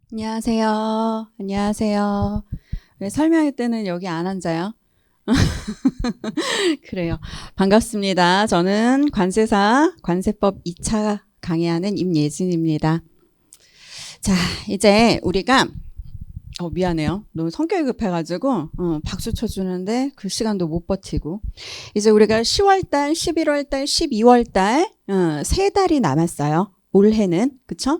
안녕하세요. 안녕하세요. 왜 설명회 때는 여기 안 앉아요? 그래요. 반갑습니다. 저는 관세법 2차 강의하는 임예진입니다. 자, 이제 우리가 미안해요. 너무 성격이 급해가지고 박수 쳐주는데 그 시간도 못 버티고 이제 우리가 10월달, 11월달, 12월달 세 달이 남았어요. 올해는 그쵸?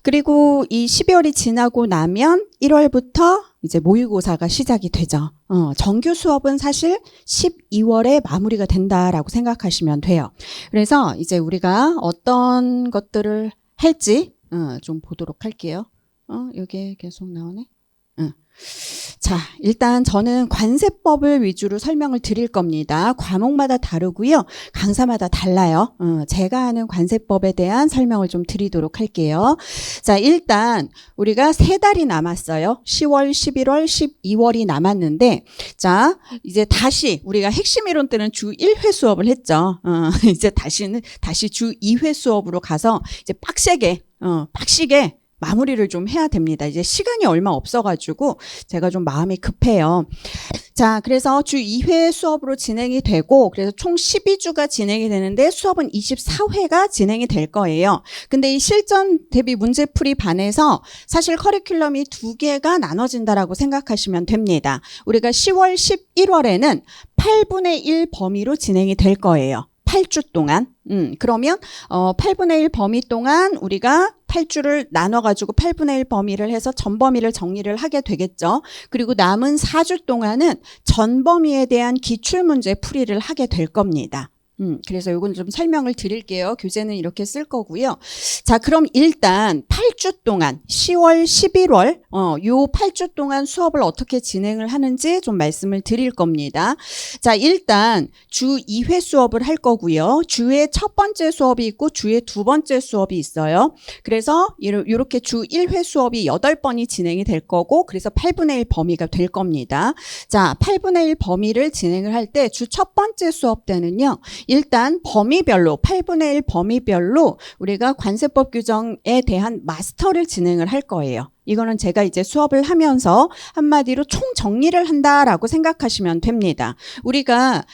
그리고 이 12월이 지나고 나면 1월부터 이제 모의고사가 시작이 되죠. 정규 수업은 사실 12월에 마무리가 된다라고 생각하시면 돼요. 그래서 이제 우리가 어떤 것들을 할지 좀 보도록 할게요. 여기에 계속 나오네. 자, 일단 저는 관세법을 위주로 설명을 드릴 겁니다. 과목마다 다르고요. 강사마다 달라요. 제가 아는 관세법에 대한 설명을 좀 드리도록 할게요. 자, 일단 우리가 세 달이 남았어요. 10월, 11월, 12월이 남았는데 자, 이제 다시 우리가 핵심 이론 때는 주 1회 수업을 했죠. 이제 다시 주 2회 수업으로 가서 이제 빡시게 마무리를 좀 해야 됩니다. 이제 시간이 얼마 없어가지고 제가 좀 마음이 급해요. 자, 그래서 주 2회 수업으로 진행이 되고 그래서 총 12주가 진행이 되는데 수업은 24회가 진행이 될 거예요. 근데 이 실전 대비 문제풀이 반에서 사실 커리큘럼이 두 개가 나눠진다라고 생각하시면 됩니다. 우리가 10월, 11월에는 8분의 1 범위로 진행이 될 거예요. 8주 동안. 그러면 8분의 1 범위 동안 우리가 8주를 나눠가지고 8분의 1 범위를 해서 전 범위를 정리를 하게 되겠죠. 그리고 남은 4주 동안은 전 범위에 대한 기출문제 풀이를 하게 될 겁니다. 그래서 이건 좀 설명을 드릴게요. 교재는 이렇게 쓸 거고요. 자, 그럼 일단 8주 동안 10월, 11월 요 8주 동안 수업을 어떻게 진행을 하는지 좀 말씀을 드릴 겁니다. 자, 일단 주 2회 수업을 할 거고요. 주에 첫 번째 수업이 있고 주에 두 번째 수업이 있어요. 그래서 이렇게 주 1회 수업이 8번이 진행이 될 거고 그래서 8분의 1 범위가 될 겁니다. 자, 8분의 1 범위를 진행을 할 때 주 첫 번째 수업 때는요. 일단 범위별로 8분의 1 범위별로 우리가 관세법 규정에 대한 마스터를 진행을 할 거예요. 이거는 제가 이제 수업을 하면서 한마디로 총 정리를 한다라고 생각하시면 됩니다. 우리가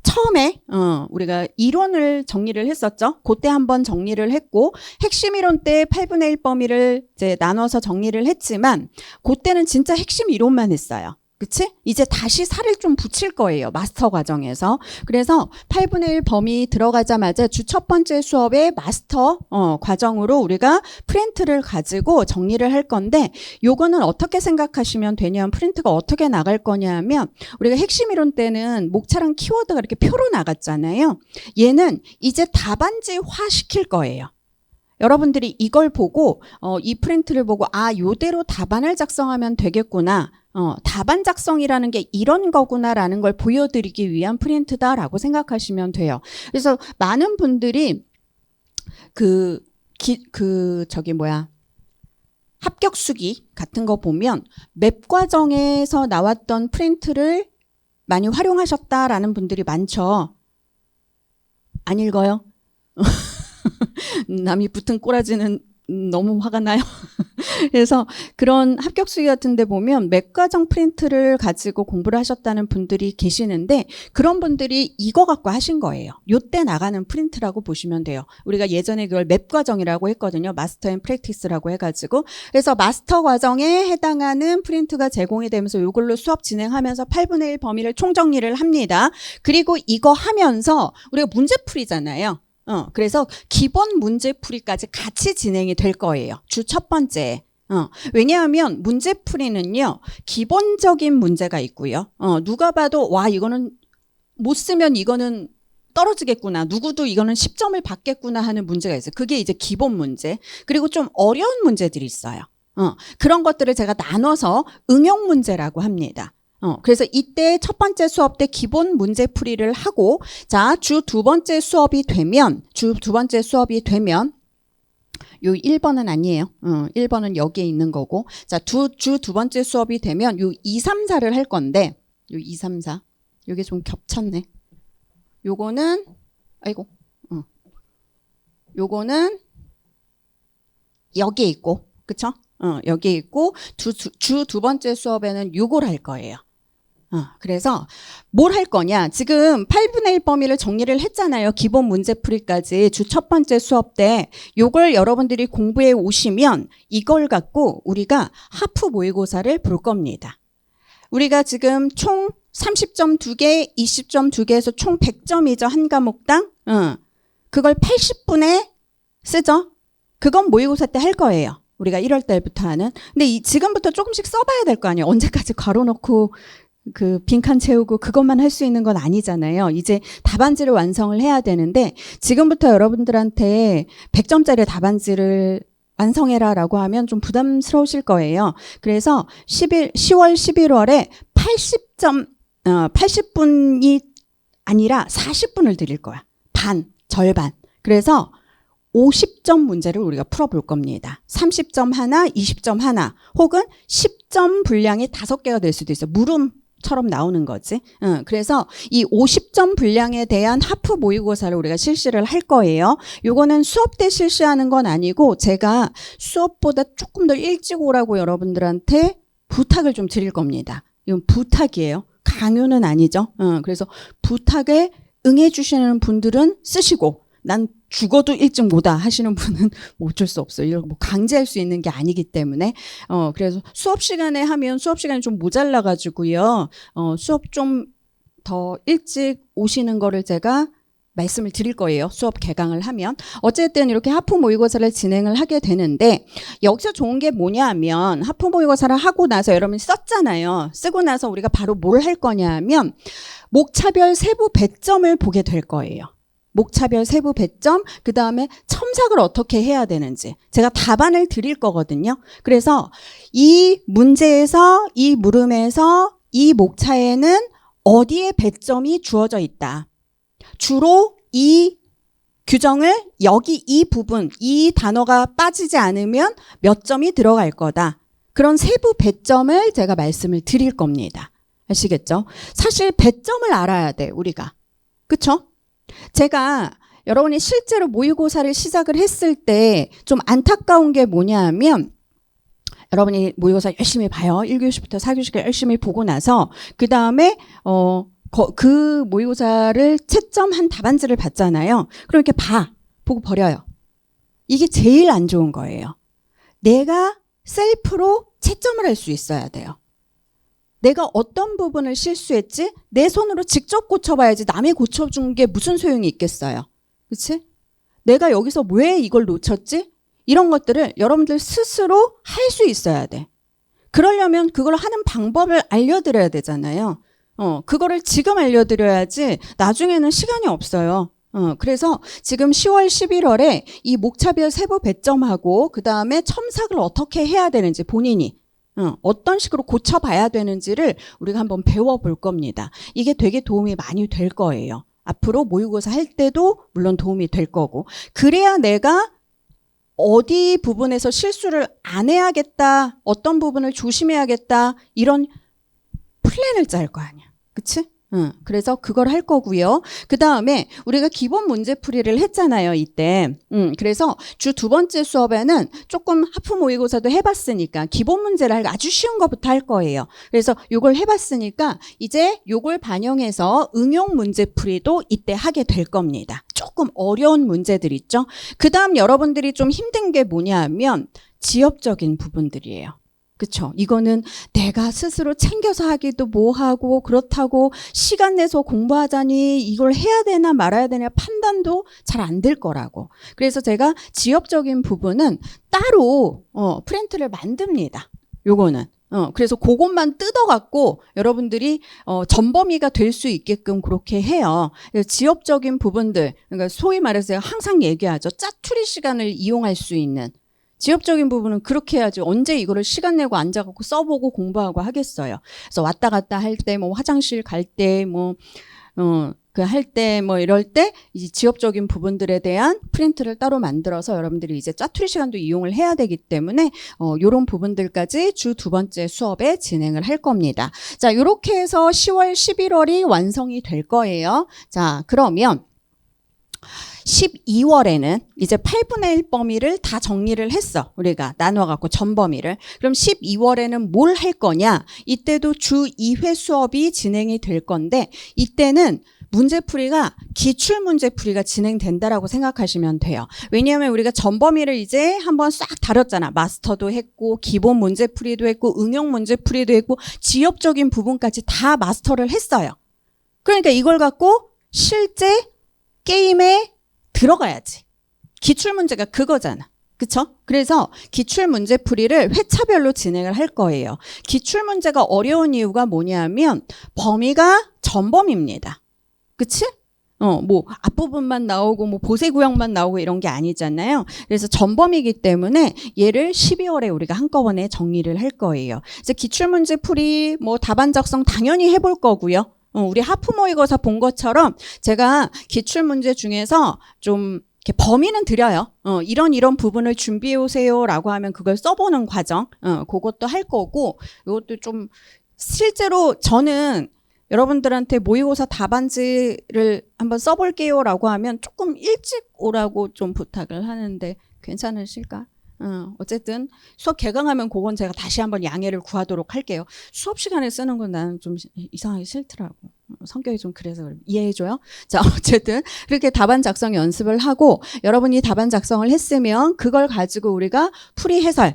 처음에 우리가 이론을 정리를 했었죠. 그때 한번 정리를 했고 핵심 이론 때 8분의 1 범위를 이제 나눠서 정리를 했지만 그때는 진짜 핵심 이론만 했어요. 그치? 이제 다시 살을 좀 붙일 거예요. 마스터 과정에서. 그래서 8분의 1 범위 들어가자마자 주 첫 번째 수업의 마스터 과정으로 우리가 프린트를 가지고 정리를 할 건데 요거는 어떻게 생각하시면 되냐면 프린트가 어떻게 나갈 거냐면 우리가 핵심 이론 때는 목차랑 키워드가 이렇게 표로 나갔잖아요. 얘는 이제 답안지화 시킬 거예요. 여러분들이 이걸 보고 이 프린트를 보고 요대로 답안을 작성하면 되겠구나. 답안 작성이라는 게 이런 거구나라는 걸 보여드리기 위한 프린트다라고 생각하시면 돼요. 그래서 많은 분들이 합격수기 같은 거 보면 맵 과정에서 나왔던 프린트를 많이 활용하셨다라는 분들이 많죠. 안 읽어요? 남이 붙은 꼬라지는 너무 화가 나요. 그래서 그런 합격수기 같은 데 보면 맥과정 프린트를 가지고 공부를 하셨다는 분들이 계시는데 그런 분들이 이거 갖고 하신 거예요. 요때 나가는 프린트라고 보시면 돼요. 우리가 예전에 그걸 맵과정이라고 했거든요. 마스터 앤 프랙티스라고 해가지고. 그래서 마스터 과정에 해당하는 프린트가 제공이 되면서 이걸로 수업 진행하면서 8분의 1 범위를 총정리를 합니다. 그리고 이거 하면서 우리가 문제 풀이잖아요. 그래서 기본 문제풀이까지 같이 진행이 될 거예요. 주 첫 번째. 왜냐하면 문제풀이는요, 기본적인 문제가 있고요. 누가 봐도, 이거는 못 쓰면 이거는 떨어지겠구나. 누구도 이거는 10점을 받겠구나 하는 문제가 있어요. 그게 이제 기본 문제. 그리고 좀 어려운 문제들이 있어요. 그런 것들을 제가 나눠서 응용 문제라고 합니다. 그래서 이때 첫 번째 수업 때 기본 문제 풀이를 하고, 자, 주 두 번째 수업이 되면, 요 1번은 아니에요. 1번은 여기에 있는 거고. 자, 주 두 번째 수업이 되면 요 2, 3, 4를 할 건데, 요 2, 3, 4. 요게 좀 겹쳤네. 요거는, 요거는 여기에 있고, 그쵸? 여기에 있고, 주 두 번째 수업에는 요걸 할 거예요. 그래서 뭘 할 거냐? 지금 8분의 1 범위를 정리를 했잖아요. 기본 문제풀이까지 주 첫 번째 수업 때 요걸 여러분들이 공부해 오시면 이걸 갖고 우리가 하프 모의고사를 볼 겁니다. 우리가 지금 총 30점 2개, 20점 2개에서 총 100점이죠. 한 과목당. 그걸 80분에 쓰죠. 그건 모의고사 때 할 거예요. 우리가 1월 달부터 하는. 근데 지금부터 조금씩 써봐야 될 거 아니에요. 언제까지 괄호 넣고 그 빈칸 채우고 그것만 할 수 있는 건 아니잖아요. 이제 답안지를 완성을 해야 되는데 지금부터 여러분들한테 100점짜리 답안지를 완성해라 라고 하면 좀 부담스러우실 거예요. 그래서 10월 11월에 80분이 아니라 40분을 드릴 거야. 절반. 그래서 50점 문제를 우리가 풀어볼 겁니다. 30점 하나, 20점 하나, 혹은 10점 분량이 5개가 될 수도 있어. 물음처럼 나오는 거지. 그래서 이 50점 분량에 대한 하프 모의고사를 우리가 실시를 할 거예요. 요거는 수업 때 실시하는 건 아니고 제가 수업보다 조금 더 일찍 오라고 여러분들한테 부탁을 좀 드릴 겁니다. 이건 부탁이에요. 강요는 아니죠. 그래서 부탁에 응해 주시는 분들은 쓰시고 난 죽어도 일찍 못와 하시는 분은 뭐 어쩔 수 없어요. 이걸 뭐 강제할 수 있는 게 아니기 때문에. 그래서 수업 시간에 하면 수업 시간이 좀 모자라가지고요. 수업 좀 더 일찍 오시는 거를 제가 말씀을 드릴 거예요. 수업 개강을 하면. 어쨌든 이렇게 하프 모의고사를 진행을 하게 되는데 여기서 좋은 게 뭐냐 하면 하프 모의고사를 하고 나서 여러분이 썼잖아요. 쓰고 나서 우리가 바로 뭘 할 거냐 하면 목차별 세부 배점을 보게 될 거예요. 목차별 세부 배점, 그 다음에 첨삭을 어떻게 해야 되는지 제가 답안을 드릴 거거든요. 그래서 이 문제에서 이 물음에서 이 목차에는 어디에 배점이 주어져 있다. 주로 이 규정을 여기 이 부분, 이 단어가 빠지지 않으면 몇 점이 들어갈 거다. 그런 세부 배점을 제가 말씀을 드릴 겁니다. 아시겠죠? 사실 배점을 알아야 돼, 우리가. 그쵸? 제가 여러분이 실제로 모의고사를 시작을 했을 때 좀 안타까운 게 뭐냐 하면 여러분이 모의고사 열심히 봐요. 1교시부터 4교시까지 열심히 보고 나서 그 다음에 그 모의고사를 채점한 답안지를 봤잖아요. 그럼 이렇게 보고 버려요. 이게 제일 안 좋은 거예요. 내가 셀프로 채점을 할 수 있어야 돼요. 내가 어떤 부분을 실수했지? 내 손으로 직접 고쳐봐야지 남이 고쳐준 게 무슨 소용이 있겠어요. 그치? 내가 여기서 왜 이걸 놓쳤지? 이런 것들을 여러분들 스스로 할 수 있어야 돼. 그러려면 그걸 하는 방법을 알려드려야 되잖아요. 그거를 지금 알려드려야지 나중에는 시간이 없어요. 그래서 지금 10월, 11월에 이 목차별 세부 배점하고 그 다음에 첨삭을 어떻게 해야 되는지 본인이 어떤 식으로 고쳐봐야 되는지를 우리가 한번 배워볼 겁니다. 이게 되게 도움이 많이 될 거예요. 앞으로 모의고사 할 때도 물론 도움이 될 거고. 그래야 내가 어디 부분에서 실수를 안 해야겠다, 어떤 부분을 조심해야겠다, 이런 플랜을 짤 거 아니야. 그치? 그래서 그걸 할 거고요. 그 다음에 우리가 기본 문제풀이를 했잖아요, 이때. 그래서 주 두 번째 수업에는 조금 하프 모의고사도 해봤으니까 기본 문제를 아주 쉬운 것부터 할 거예요. 그래서 요걸 해봤으니까 이제 요걸 반영해서 응용 문제풀이도 이때 하게 될 겁니다. 조금 어려운 문제들 있죠. 그 다음 여러분들이 좀 힘든 게 뭐냐 하면 지엽적인 부분들이에요. 그쵸? 이거는 내가 스스로 챙겨서 하기도 뭐하고 그렇다고 시간 내서 공부하자니 이걸 해야 되나 말아야 되나 판단도 잘 안 될 거라고. 그래서 제가 지엽적인 부분은 따로 프린트를 만듭니다. 요거는. 그래서 그것만 뜯어갖고 여러분들이 전범위가 될 수 있게끔 그렇게 해요. 그래서 지엽적인 부분들, 그러니까 소위 말해서 제가 항상 얘기하죠. 짜투리 시간을 이용할 수 있는 지엽적인 부분은 그렇게 해야지 언제 이거를 시간 내고 앉아갖고 써보고 공부하고 하겠어요. 그래서 왔다 갔다 할 때 뭐 화장실 갈 때 뭐 할 때 뭐 이럴 때 이 지엽적인 부분들에 대한 프린트를 따로 만들어서 여러분들이 이제 짜투리 시간도 이용을 해야 되기 때문에 요런 부분들까지 주 두 번째 수업에 진행을 할 겁니다. 자, 요렇게 해서 10월, 11월이 완성이 될 거예요. 자, 그러면 12월에는 이제 8분의 1 범위를 다 정리를 했어. 우리가 나눠갖고 전 범위를. 그럼 12월에는 뭘 할 거냐? 이때도 주 2회 수업이 진행이 될 건데 이때는 문제풀이가 기출문제풀이가 진행된다라고 생각하시면 돼요. 왜냐하면 우리가 전 범위를 이제 한번 싹 다뤘잖아. 마스터도 했고 기본 문제풀이도 했고 응용 문제풀이도 했고 지엽적인 부분까지 다 마스터를 했어요. 그러니까 이걸 갖고 실제 게임에 들어가야지. 기출문제가 그거잖아. 그쵸? 그래서 기출문제풀이를 회차별로 진행을 할 거예요. 기출문제가 어려운 이유가 뭐냐면 범위가 전범위입니다. 그치? 뭐 앞부분만 나오고 뭐 보세구역만 나오고 이런 게 아니잖아요. 그래서 전범위이기 때문에 얘를 12월에 우리가 한꺼번에 정리를 할 거예요. 그래서 기출문제 풀이 뭐 답안 작성 당연히 해볼 거고요. 우리 하프 모의고사 본 것처럼 제가 기출문제 중에서 좀 이렇게 범위는 드려요. 이런 부분을 준비해 오세요라고 하면 그걸 써보는 과정, 그것도 할 거고, 이것도 좀 실제로 저는 여러분들한테 모의고사 답안지를 한번 써볼게요라고 하면 조금 일찍 오라고 좀 부탁을 하는데 괜찮으실까? 어쨌든 수업 개강하면 그건 제가 다시 한번 양해를 구하도록 할게요. 수업 시간에 쓰는 건 나는 좀 이상하게 싫더라고. 성격이 좀 그래서 이해해줘요. 자, 어쨌든 그렇게 답안 작성 연습을 하고 여러분이 답안 작성을 했으면 그걸 가지고 우리가 풀이 해설,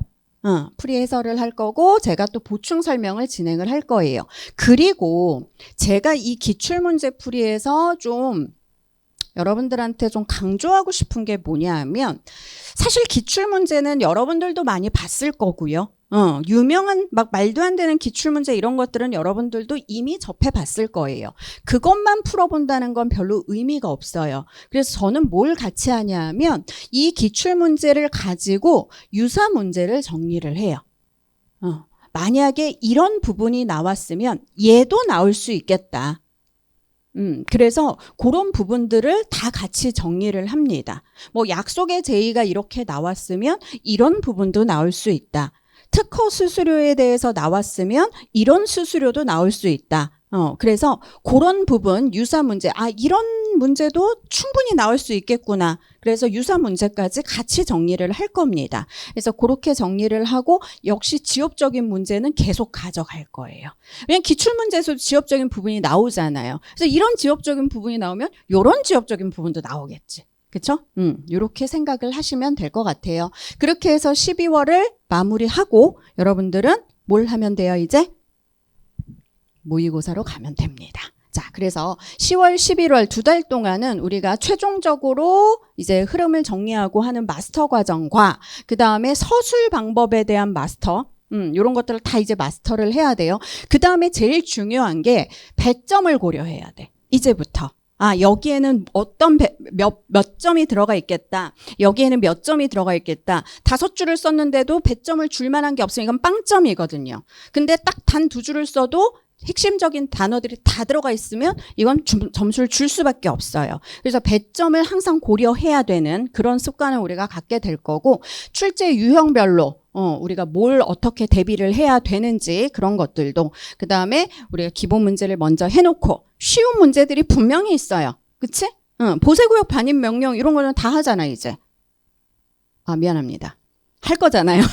풀이 해설을 할 거고 제가 또 보충 설명을 진행을 할 거예요. 그리고 제가 이 기출문제 풀이에서 좀 여러분들한테 좀 강조하고 싶은 게 뭐냐 하면 사실 기출문제는 여러분들도 많이 봤을 거고요. 유명한 막 말도 안 되는 기출문제 이런 것들은 여러분들도 이미 접해봤을 거예요. 그것만 풀어본다는 건 별로 의미가 없어요. 그래서 저는 뭘 같이 하냐 하면 이 기출문제를 가지고 유사 문제를 정리를 해요. 만약에 이런 부분이 나왔으면 얘도 나올 수 있겠다. 그래서 그런 부분들을 다 같이 정리를 합니다. 뭐 약속의 제의가 이렇게 나왔으면 이런 부분도 나올 수 있다. 특허 수수료에 대해서 나왔으면 이런 수수료도 나올 수 있다. 그래서 그런 부분 유사 문제, 이런 문제도 충분히 나올 수 있겠구나. 그래서 유사 문제까지 같이 정리를 할 겁니다. 그래서 그렇게 정리를 하고 역시 지엽적인 문제는 계속 가져갈 거예요. 왜냐면 기출문제에서 지엽적인 부분이 나오잖아요. 그래서 이런 지엽적인 부분이 나오면 이런 지엽적인 부분도 나오겠지. 그쵸? 이렇게 생각을 하시면 될 것 같아요. 그렇게 해서 12월을 마무리하고 여러분들은 뭘 하면 돼요, 이제? 모의고사로 가면 됩니다. 자, 그래서 10월, 11월 2달 동안은 우리가 최종적으로 이제 흐름을 정리하고 하는 마스터 과정과 그 다음에 서술 방법에 대한 마스터, 이런 것들을 다 이제 마스터를 해야 돼요. 그 다음에 제일 중요한 게 배점을 고려해야 돼. 이제부터. 여기에는 몇 점이 들어가 있겠다. 여기에는 몇 점이 들어가 있겠다. 5줄을 썼는데도 배점을 줄 만한 게 없으면 이건 빵점이거든요. 근데 딱 단 2줄을 써도 핵심적인 단어들이 다 들어가 있으면 이건 점수를 줄 수밖에 없어요. 그래서 배점을 항상 고려해야 되는 그런 습관을 우리가 갖게 될 거고 출제 유형별로 우리가 뭘 어떻게 대비를 해야 되는지 그런 것들도 그 다음에 우리가 기본 문제를 먼저 해놓고 쉬운 문제들이 분명히 있어요. 그치? 보세구역 반입 명령 이런 거는 다 하잖아 이제. 미안합니다. 할 거잖아요.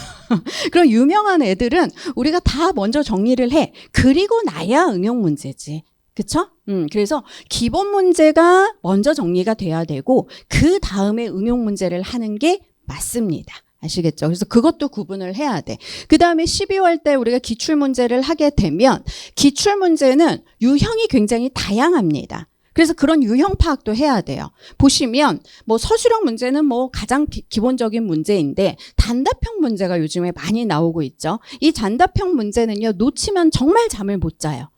그럼 유명한 애들은 우리가 다 먼저 정리를 해. 그리고 나야 응용 문제지. 그쵸? 그래서 기본 문제가 먼저 정리가 돼야 되고 그 다음에 응용 문제를 하는 게 맞습니다. 아시겠죠? 그래서 그것도 구분을 해야 돼. 그 다음에 12월 때 우리가 기출문제를 하게 되면 기출문제는 유형이 굉장히 다양합니다. 그래서 그런 유형 파악도 해야 돼요. 보시면 뭐 서술형 문제는 뭐 가장 기본적인 문제인데 단답형 문제가 요즘에 많이 나오고 있죠. 이 단답형 문제는요. 놓치면 정말 잠을 못 자요.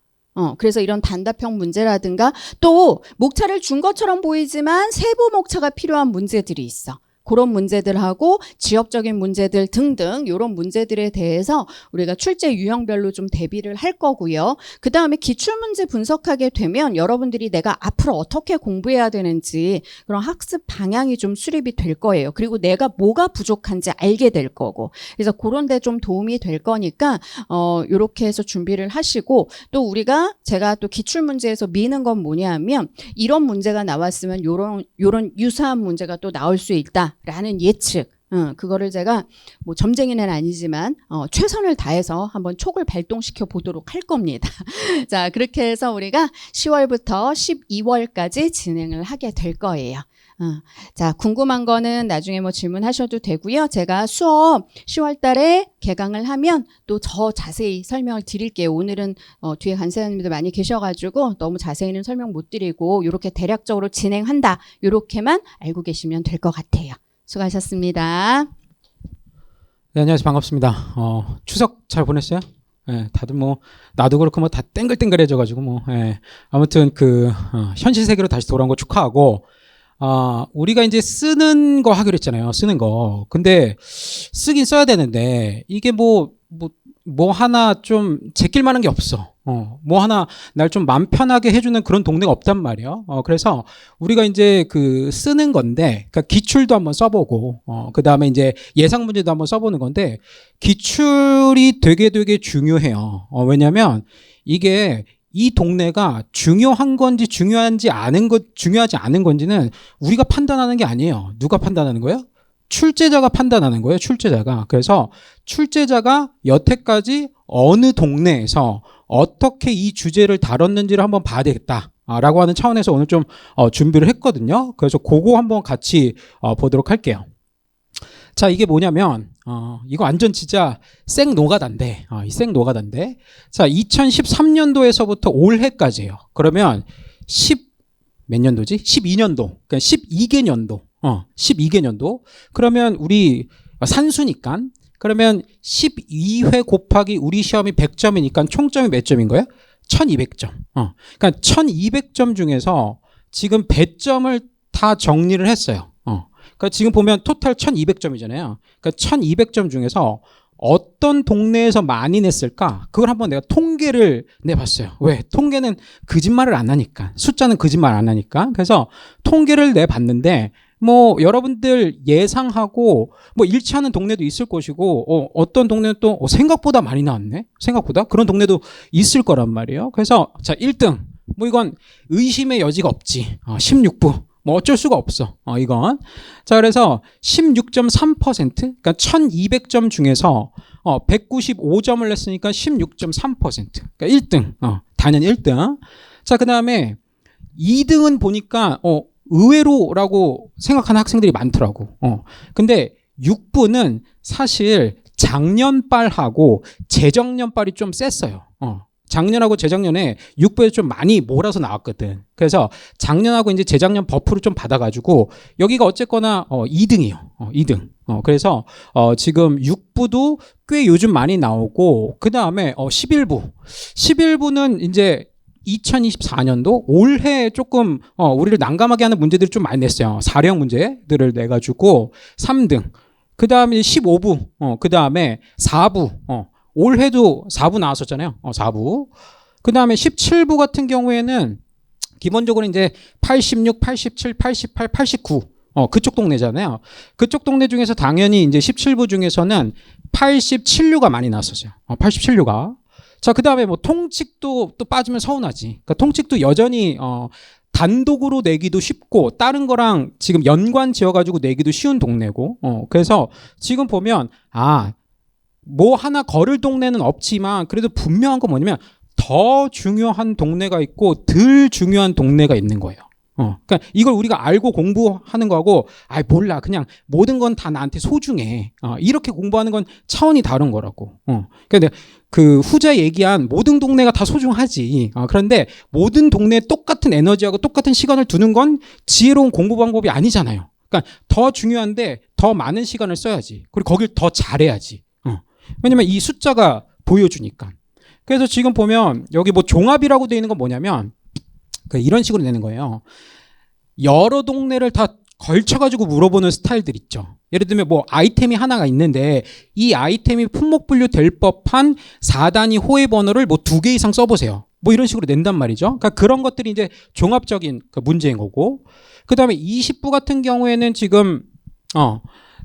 그래서 이런 단답형 문제라든가 또 목차를 준 것처럼 보이지만 세부 목차가 필요한 문제들이 있어. 그런 문제들하고 지역적인 문제들 등등 이런 문제들에 대해서 우리가 출제 유형별로 좀 대비를 할 거고요. 그 다음에 기출문제 분석하게 되면 여러분들이 내가 앞으로 어떻게 공부해야 되는지 그런 학습 방향이 좀 수립이 될 거예요. 그리고 내가 뭐가 부족한지 알게 될 거고. 그래서 그런 데 좀 도움이 될 거니까 이렇게 해서 준비를 하시고 또 우리가 제가 또 기출문제에서 미는 건 뭐냐면 이런 문제가 나왔으면 요런 유사한 문제가 또 나올 수 있다라는 예측. 그거를 제가 뭐 점쟁이는 아니지만 최선을 다해서 한번 촉을 발동시켜 보도록 할 겁니다. 자, 그렇게 해서 우리가 10월부터 12월까지 진행을 하게 될 거예요. 자, 궁금한 거는 나중에 뭐 질문하셔도 되고요. 제가 수업 10월 달에 개강을 하면 또 더 자세히 설명을 드릴게요. 오늘은 뒤에 간사님들 많이 계셔가지고 너무 자세히는 설명 못 드리고 이렇게 대략적으로 진행한다. 이렇게만 알고 계시면 될 것 같아요. 수고하셨습니다. 네, 안녕하세요. 반갑습니다. 추석 잘 보냈어요? 예, 다들 뭐 나도 그렇고 뭐 다 땡글땡글해져가지고 뭐 아무튼 현실 세계로 다시 돌아온 거 축하하고 우리가 이제 쓰는 거 하기로 했잖아요. 쓰는 거. 근데 쓰긴 써야 되는데 이게 뭐 하나 좀 제낄 만한 게 없어. 뭐 하나 날 좀 마음 편하게 해주는 그런 동네가 없단 말이야. 그래서 우리가 이제 쓰는 건데, 그러니까 기출도 한번 써보고, 그 다음에 이제 예상 문제도 한번 써보는 건데, 기출이 되게 중요해요. 왜냐면 이게 이 동네가 중요한 건지 중요하지 않은 건지는 우리가 판단하는 게 아니에요. 누가 판단하는 거예요? 출제자가 판단하는 거예요. 출제자가. 그래서 출제자가 여태까지 어느 동네에서 어떻게 이 주제를 다뤘는지를 한번 봐야 되겠다 라고 하는 차원에서 오늘 좀 준비를 했거든요. 그래서 그거 한번 같이 보도록 할게요. 자, 이게 뭐냐면 이거 완전 진짜 생노가다인데 이 생노가다인데, 자, 2013년도에서부터 올해까지예요. 그러면 몇 년도지? 12년도. 그러니까 12개년도. 12개년도. 그러면 우리 산수니까, 그러면 12회 곱하기 우리 시험이 100점이니까 총점이 몇 점인 거예요? 1200점. 그러니까 1200점 중에서 지금 100점을 다 정리를 했어요. 그러니까 지금 보면 토탈 1200점이잖아요. 그러니까 1200점 중에서 어떤 동네에서 많이 냈을까? 그걸 한번 내가 통계를 내봤어요. 왜? 통계는 거짓말을 안 하니까. 숫자는 거짓말 안 하니까. 그래서 통계를 내봤는데, 뭐 여러분들 예상하고 뭐 일치하는 동네도 있을 것이고, 어떤 동네는 또 생각보다 많이 나왔네. 생각보다 그런 동네도 있을 거란 말이에요. 그래서 자, 1등 뭐 이건 의심의 여지가 없지. 16부 뭐 어쩔 수가 없어. 이건 자, 그래서 16.3%, 그러니까 1200점 중에서 195점을 냈으니까 16.3%. 그러니까 1등. 단연 1등. 자, 그다음에 2등은 보니까 의외로라고 생각하는 학생들이 많더라고. 근데 6부는 사실 작년빨하고 재작년빨이 좀 셌어요. 작년하고 재작년에 6부에 좀 많이 몰아서 나왔거든. 그래서 작년하고 이제 재작년 버프를 좀 받아가지고 여기가 어쨌거나 2등이에요. 2등. 그래서 지금 6부도 꽤 요즘 많이 나오고, 그 다음에 11부는 이제 2024년도 올해 조금 우리를 난감하게 하는 문제들을 좀 많이 냈어요. 사례형 문제들을 내가지고 3등. 그 다음에 15부. 그 다음에 4부. 올해도 4부 나왔었잖아요. 4부. 그 다음에 17부 같은 경우에는 기본적으로 이제 86, 87, 88, 89. 그쪽 동네잖아요. 그쪽 동네 중에서 당연히 이제 17부 중에서는 87류가 많이 나왔었어요. 87류가. 자, 그 다음에 뭐 통칙도 또 빠지면 서운하지. 그러니까 통칙도 여전히 단독으로 내기도 쉽고 다른 거랑 지금 연관 지어가지고 내기도 쉬운 동네고. 그래서 지금 보면 뭐 하나 거를 동네는 없지만 그래도 분명한 건 뭐냐면 더 중요한 동네가 있고 덜 중요한 동네가 있는 거예요. 그러니까 이걸 우리가 알고 공부하는 거하고 몰라 그냥 모든 건 다 나한테 소중해. 이렇게 공부하는 건 차원이 다른 거라고. 그러니까 그 후자 얘기한 모든 동네가 다 소중하지. 그런데 모든 동네에 똑같은 에너지하고 똑같은 시간을 두는 건 지혜로운 공부 방법이 아니잖아요. 그러니까 더 중요한데 더 많은 시간을 써야지. 그리고 거길 더 잘해야지. 왜냐면 이 숫자가 보여주니까. 그래서 지금 보면 여기 뭐 종합이라고 되어 있는 건 뭐냐면 이런 식으로 내는 거예요. 여러 동네를 다 걸쳐가지고 물어보는 스타일들 있죠. 예를 들면 뭐 아이템이 하나가 있는데 이 아이템이 품목 분류 될 법한 4단위 호의 번호를 뭐 2개 이상 써보세요. 뭐 이런 식으로 낸단 말이죠. 그러니까 그런 것들이 이제 종합적인 그 문제인 거고. 그 다음에 20부 같은 경우에는 지금,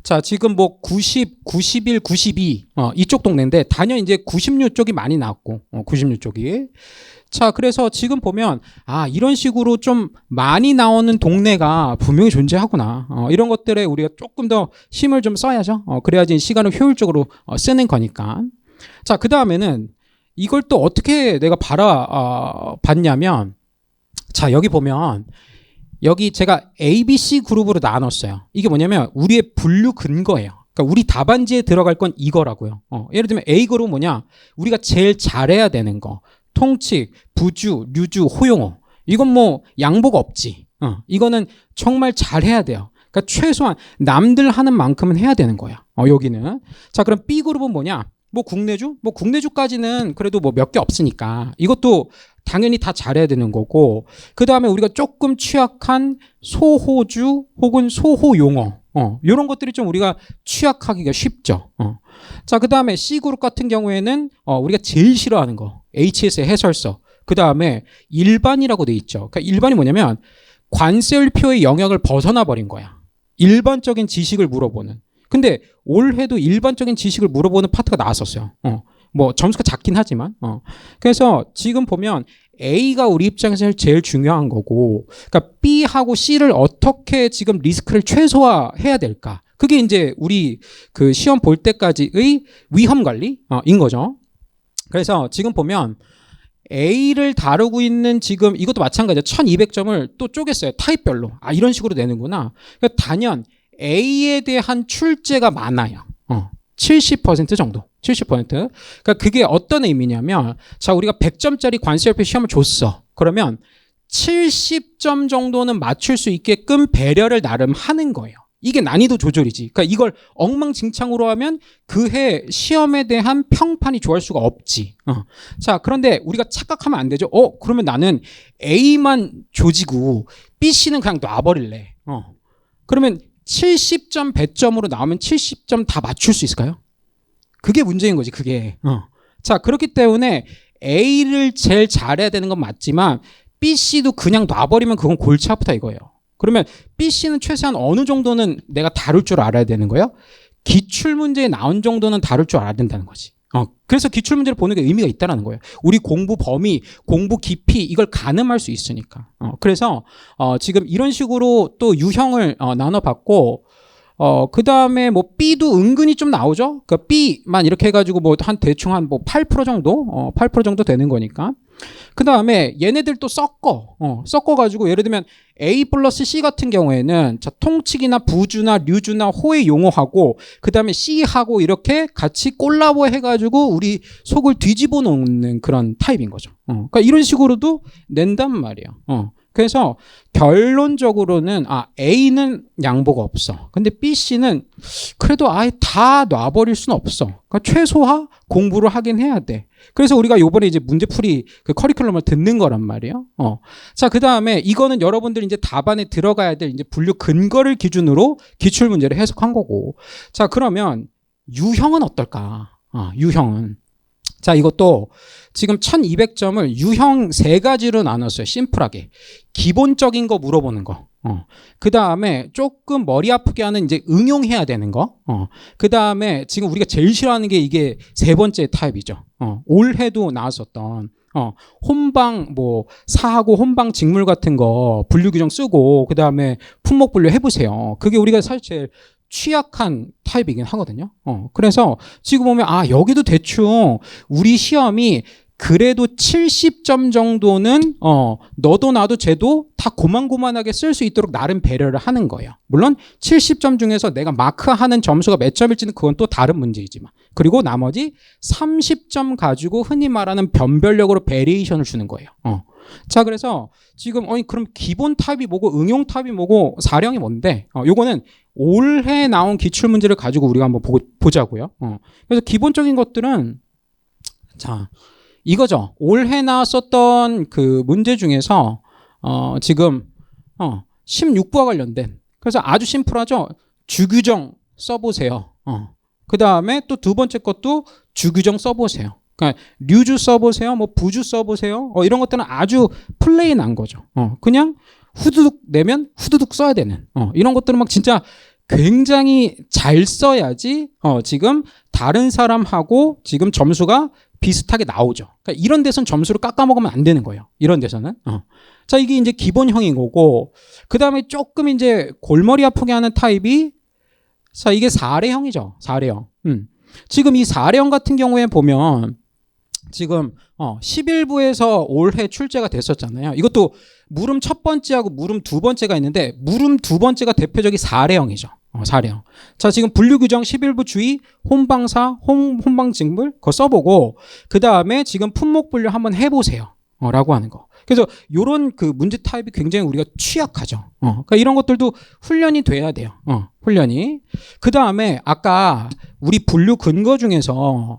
자, 지금 뭐 90, 91, 92, 이쪽 동네인데 단연 이제 96 쪽이 많이 나왔고, 96 쪽이. 자, 그래서 지금 보면, 이런 식으로 좀 많이 나오는 동네가 분명히 존재하구나. 이런 것들에 우리가 조금 더 힘을 좀 써야죠. 그래야지 시간을 효율적으로 쓰는 거니까. 자, 그 다음에는 이걸 또 어떻게 내가 봤냐면, 자, 여기 보면, 여기 제가 A, B, C 그룹으로 나눴어요. 이게 뭐냐면, 우리의 분류 근거예요. 그러니까 우리 답안지에 들어갈 건 이거라고요. 예를 들면 A 그룹은 뭐냐? 우리가 제일 잘해야 되는 거. 통칙, 부주, 류주, 호용어. 이건 뭐 양보가 없지. 이거는 정말 잘해야 돼요. 그러니까 최소한 남들 하는 만큼은 해야 되는 거야. 여기는. 자, 그럼 B 그룹은 뭐냐? 뭐 국내주? 뭐 국내주까지는 그래도 뭐 몇 개 없으니까 이것도 당연히 다 잘해야 되는 거고, 그 다음에 우리가 조금 취약한 소호주 혹은 소호용어, 이런 것들이 좀 우리가 취약하기가 쉽죠. 자, 그 다음에 C그룹 같은 경우에는 우리가 제일 싫어하는 거, HS의 해설서, 그 다음에 일반이라고 돼 있죠. 그러니까 일반이 뭐냐면 관세율표의 영역을 벗어나 버린 거야. 일반적인 지식을 물어보는. 근데 올해도 일반적인 지식을 물어보는 파트가 나왔었어요. 뭐 점수가 작긴 하지만. 그래서 지금 보면 A가 우리 입장에서 제일 중요한 거고, 그러니까 B하고 C를 어떻게 지금 리스크를 최소화해야 될까? 그게 이제 우리 그 시험 볼 때까지의 위험 관리인 거죠. 그래서 지금 보면 A를 다루고 있는 지금 이것도 마찬가지예요. 1200점을 또 쪼갰어요. 타입별로. 이런 식으로 내는구나. 그러니까 단연 A에 대한 출제가 많아요. 70% 정도. 70%. 그러니까 그게 어떤 의미냐면, 자, 우리가 100점짜리 관세율표 시험을 줬어. 그러면 70점 정도는 맞출 수 있게끔 배려를 나름 하는 거예요. 이게 난이도 조절이지. 그러니까 이걸 엉망진창으로 하면 그 해 시험에 대한 평판이 좋아할 수가 없지. 자, 그런데 우리가 착각하면 안 되죠. 그러면 나는 A만 조지고 B, C는 그냥 놔버릴래. 그러면 70점 100점으로 나오면 70점 다 맞출 수 있을까요? 그게 문제인 거지, 그게. 자, 그렇기 때문에 A를 제일 잘해야 되는 건 맞지만 B, C도 그냥 놔버리면 그건 골치 아프다 이거예요. 그러면 B, C는 최소한 어느 정도는 내가 다룰 줄 알아야 되는 거예요. 기출문제에 나온 정도는 다룰 줄 알아야 된다는 거지. 그래서 기출문제를 보는 게 의미가 있다는 거예요. 우리 공부 범위, 공부 깊이 이걸 가늠할 수 있으니까. 그래서 지금 이런 식으로 또 유형을 나눠봤고, 그 다음에 뭐 B도 은근히 좀 나오죠. 그러니까 B만 이렇게 해가지고 뭐 한 대충 한 뭐 8% 정도, 8% 정도 되는 거니까. 그 다음에 얘네들 또 섞어가지고 예를 들면 A 플러스 C 같은 경우에는 자, 통칙이나 부주나 류주나 호의 용어하고 그 다음에 C하고 이렇게 같이 콜라보 해가지고 우리 속을 뒤집어 놓는 그런 타입인 거죠. 그러니까 이런 식으로도 낸단 말이에요. 그래서 결론적으로는 A는 양보가 없어. 근데 B, C는 그래도 아예 다 놔버릴 수는 없어. 그러니까 최소화 공부를 하긴 해야 돼. 그래서 우리가 요번에 이제 문제풀이 그 커리큘럼을 듣는 거란 말이에요. 자, 그 다음에 이거는 여러분들이 이제 답안에 들어가야 될 이제 분류 근거를 기준으로 기출 문제를 해석한 거고. 자, 그러면 유형은 어떨까? 유형은. 자, 이것도 지금 1200점을 유형 3가지로 나눴어요. 심플하게. 기본적인 거 물어보는 거. 그 다음에 조금 머리 아프게 하는 이제 응용해야 되는 거. 그 다음에 지금 우리가 제일 싫어하는 게 이게 3번째 타입이죠. 올해도 나왔었던 혼방 뭐 사하고 혼방 직물 같은 거 분류 규정 쓰고 그 다음에 품목 분류 해보세요. 그게 우리가 사실 제일 취약한 타입이긴 하거든요. 그래서 지금 보면 여기도 대충 우리 시험이 그래도 70점 정도는 너도 나도 쟤도 다 고만고만하게 쓸 수 있도록 나름 배려를 하는 거예요. 물론 70점 중에서 내가 마크하는 점수가 몇 점일지는 그건 또 다른 문제이지만, 그리고 나머지 30점 가지고 흔히 말하는 변별력으로 베리에이션을 주는 거예요. 자, 그래서 지금 그럼 기본 탑이 뭐고 응용 탑이 뭐고 사령이 뭔데? 요거는 올해 나온 기출 문제를 가지고 우리가 한번 보자고요. 그래서 기본적인 것들은 자, 이거죠. 올해 나왔었던 그 문제 중에서 지금 16부와 관련된 그래서 아주 심플하죠. 주규정 써보세요. 그 다음에 또 두 번째 것도 주규정 써보세요. 그러니까 류주 써보세요. 뭐 부주 써보세요. 이런 것들은 아주 플레인한 거죠. 그냥 후두둑 내면 후두둑 써야 되는 이런 것들은 막 진짜 굉장히 잘 써야지 지금 다른 사람하고 지금 점수가 비슷하게 나오죠. 그러니까 이런 데서는 점수를 깎아먹으면 안 되는 거예요. 이런 데서는. 자, 이게 이제 기본형인 거고, 그 다음에 조금 이제 골머리 아프게 하는 타입이, 자, 이게 4례형이죠. 4례형. 지금 이 4례형 같은 경우에 보면, 지금 11부에서 올해 출제가 됐었잖아요. 이것도 물음 첫 번째하고 물음 두 번째가 있는데, 물음 두 번째가 대표적인 4례형이죠. 4례형. 자, 지금 분류규정 11부 주의, 혼방사, 혼방직물 그거 써보고, 그 다음에 지금 품목분류 한번 해보세요. 라고 하는 거. 그래서 요런 그 문제 타입이 굉장히 우리가 취약하죠. 그러니까 이런 것들도 훈련이 돼야 돼요. 훈련이. 그 다음에 아까 우리 분류 근거 중에서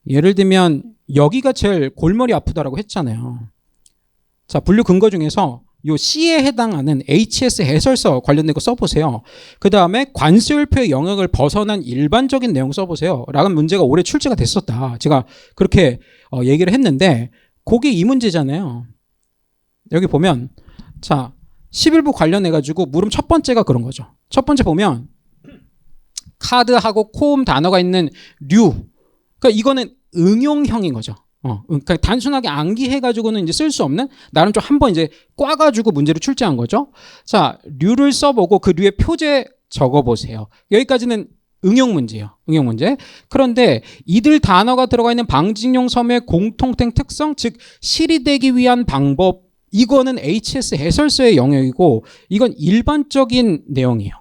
예를 들면 여기가 제일 골머리 아프다라고 했잖아요. 자, 분류 근거 중에서 요 C에 해당하는 HS 해설서 관련된 거 써보세요. 그 다음에 관세율표의 영역을 벗어난 일반적인 내용 써보세요. 라는 문제가 올해 출제가 됐었다. 제가 그렇게 얘기를 했는데 그게 이 문제잖아요. 여기 보면 자 11부 관련해가지고 물음 첫 번째가 그런 거죠. 첫 번째 보면 카드하고 코음 단어가 있는 류. 그러니까 이거는 응용형인 거죠. 그러니까 단순하게 암기해가지고는 이제 쓸 수 없는 나름 좀 한번 이제 꽈가지고 문제를 출제한 거죠. 자, 류를 써보고 그 류의 표제 적어보세요. 여기까지는 응용 문제예요. 응용 문제. 그런데 이들 단어가 들어가 있는 방직용 섬의 공통된 특성, 즉 실이되기 위한 방법, 이거는 HS 해설서의 영역이고 이건 일반적인 내용이에요.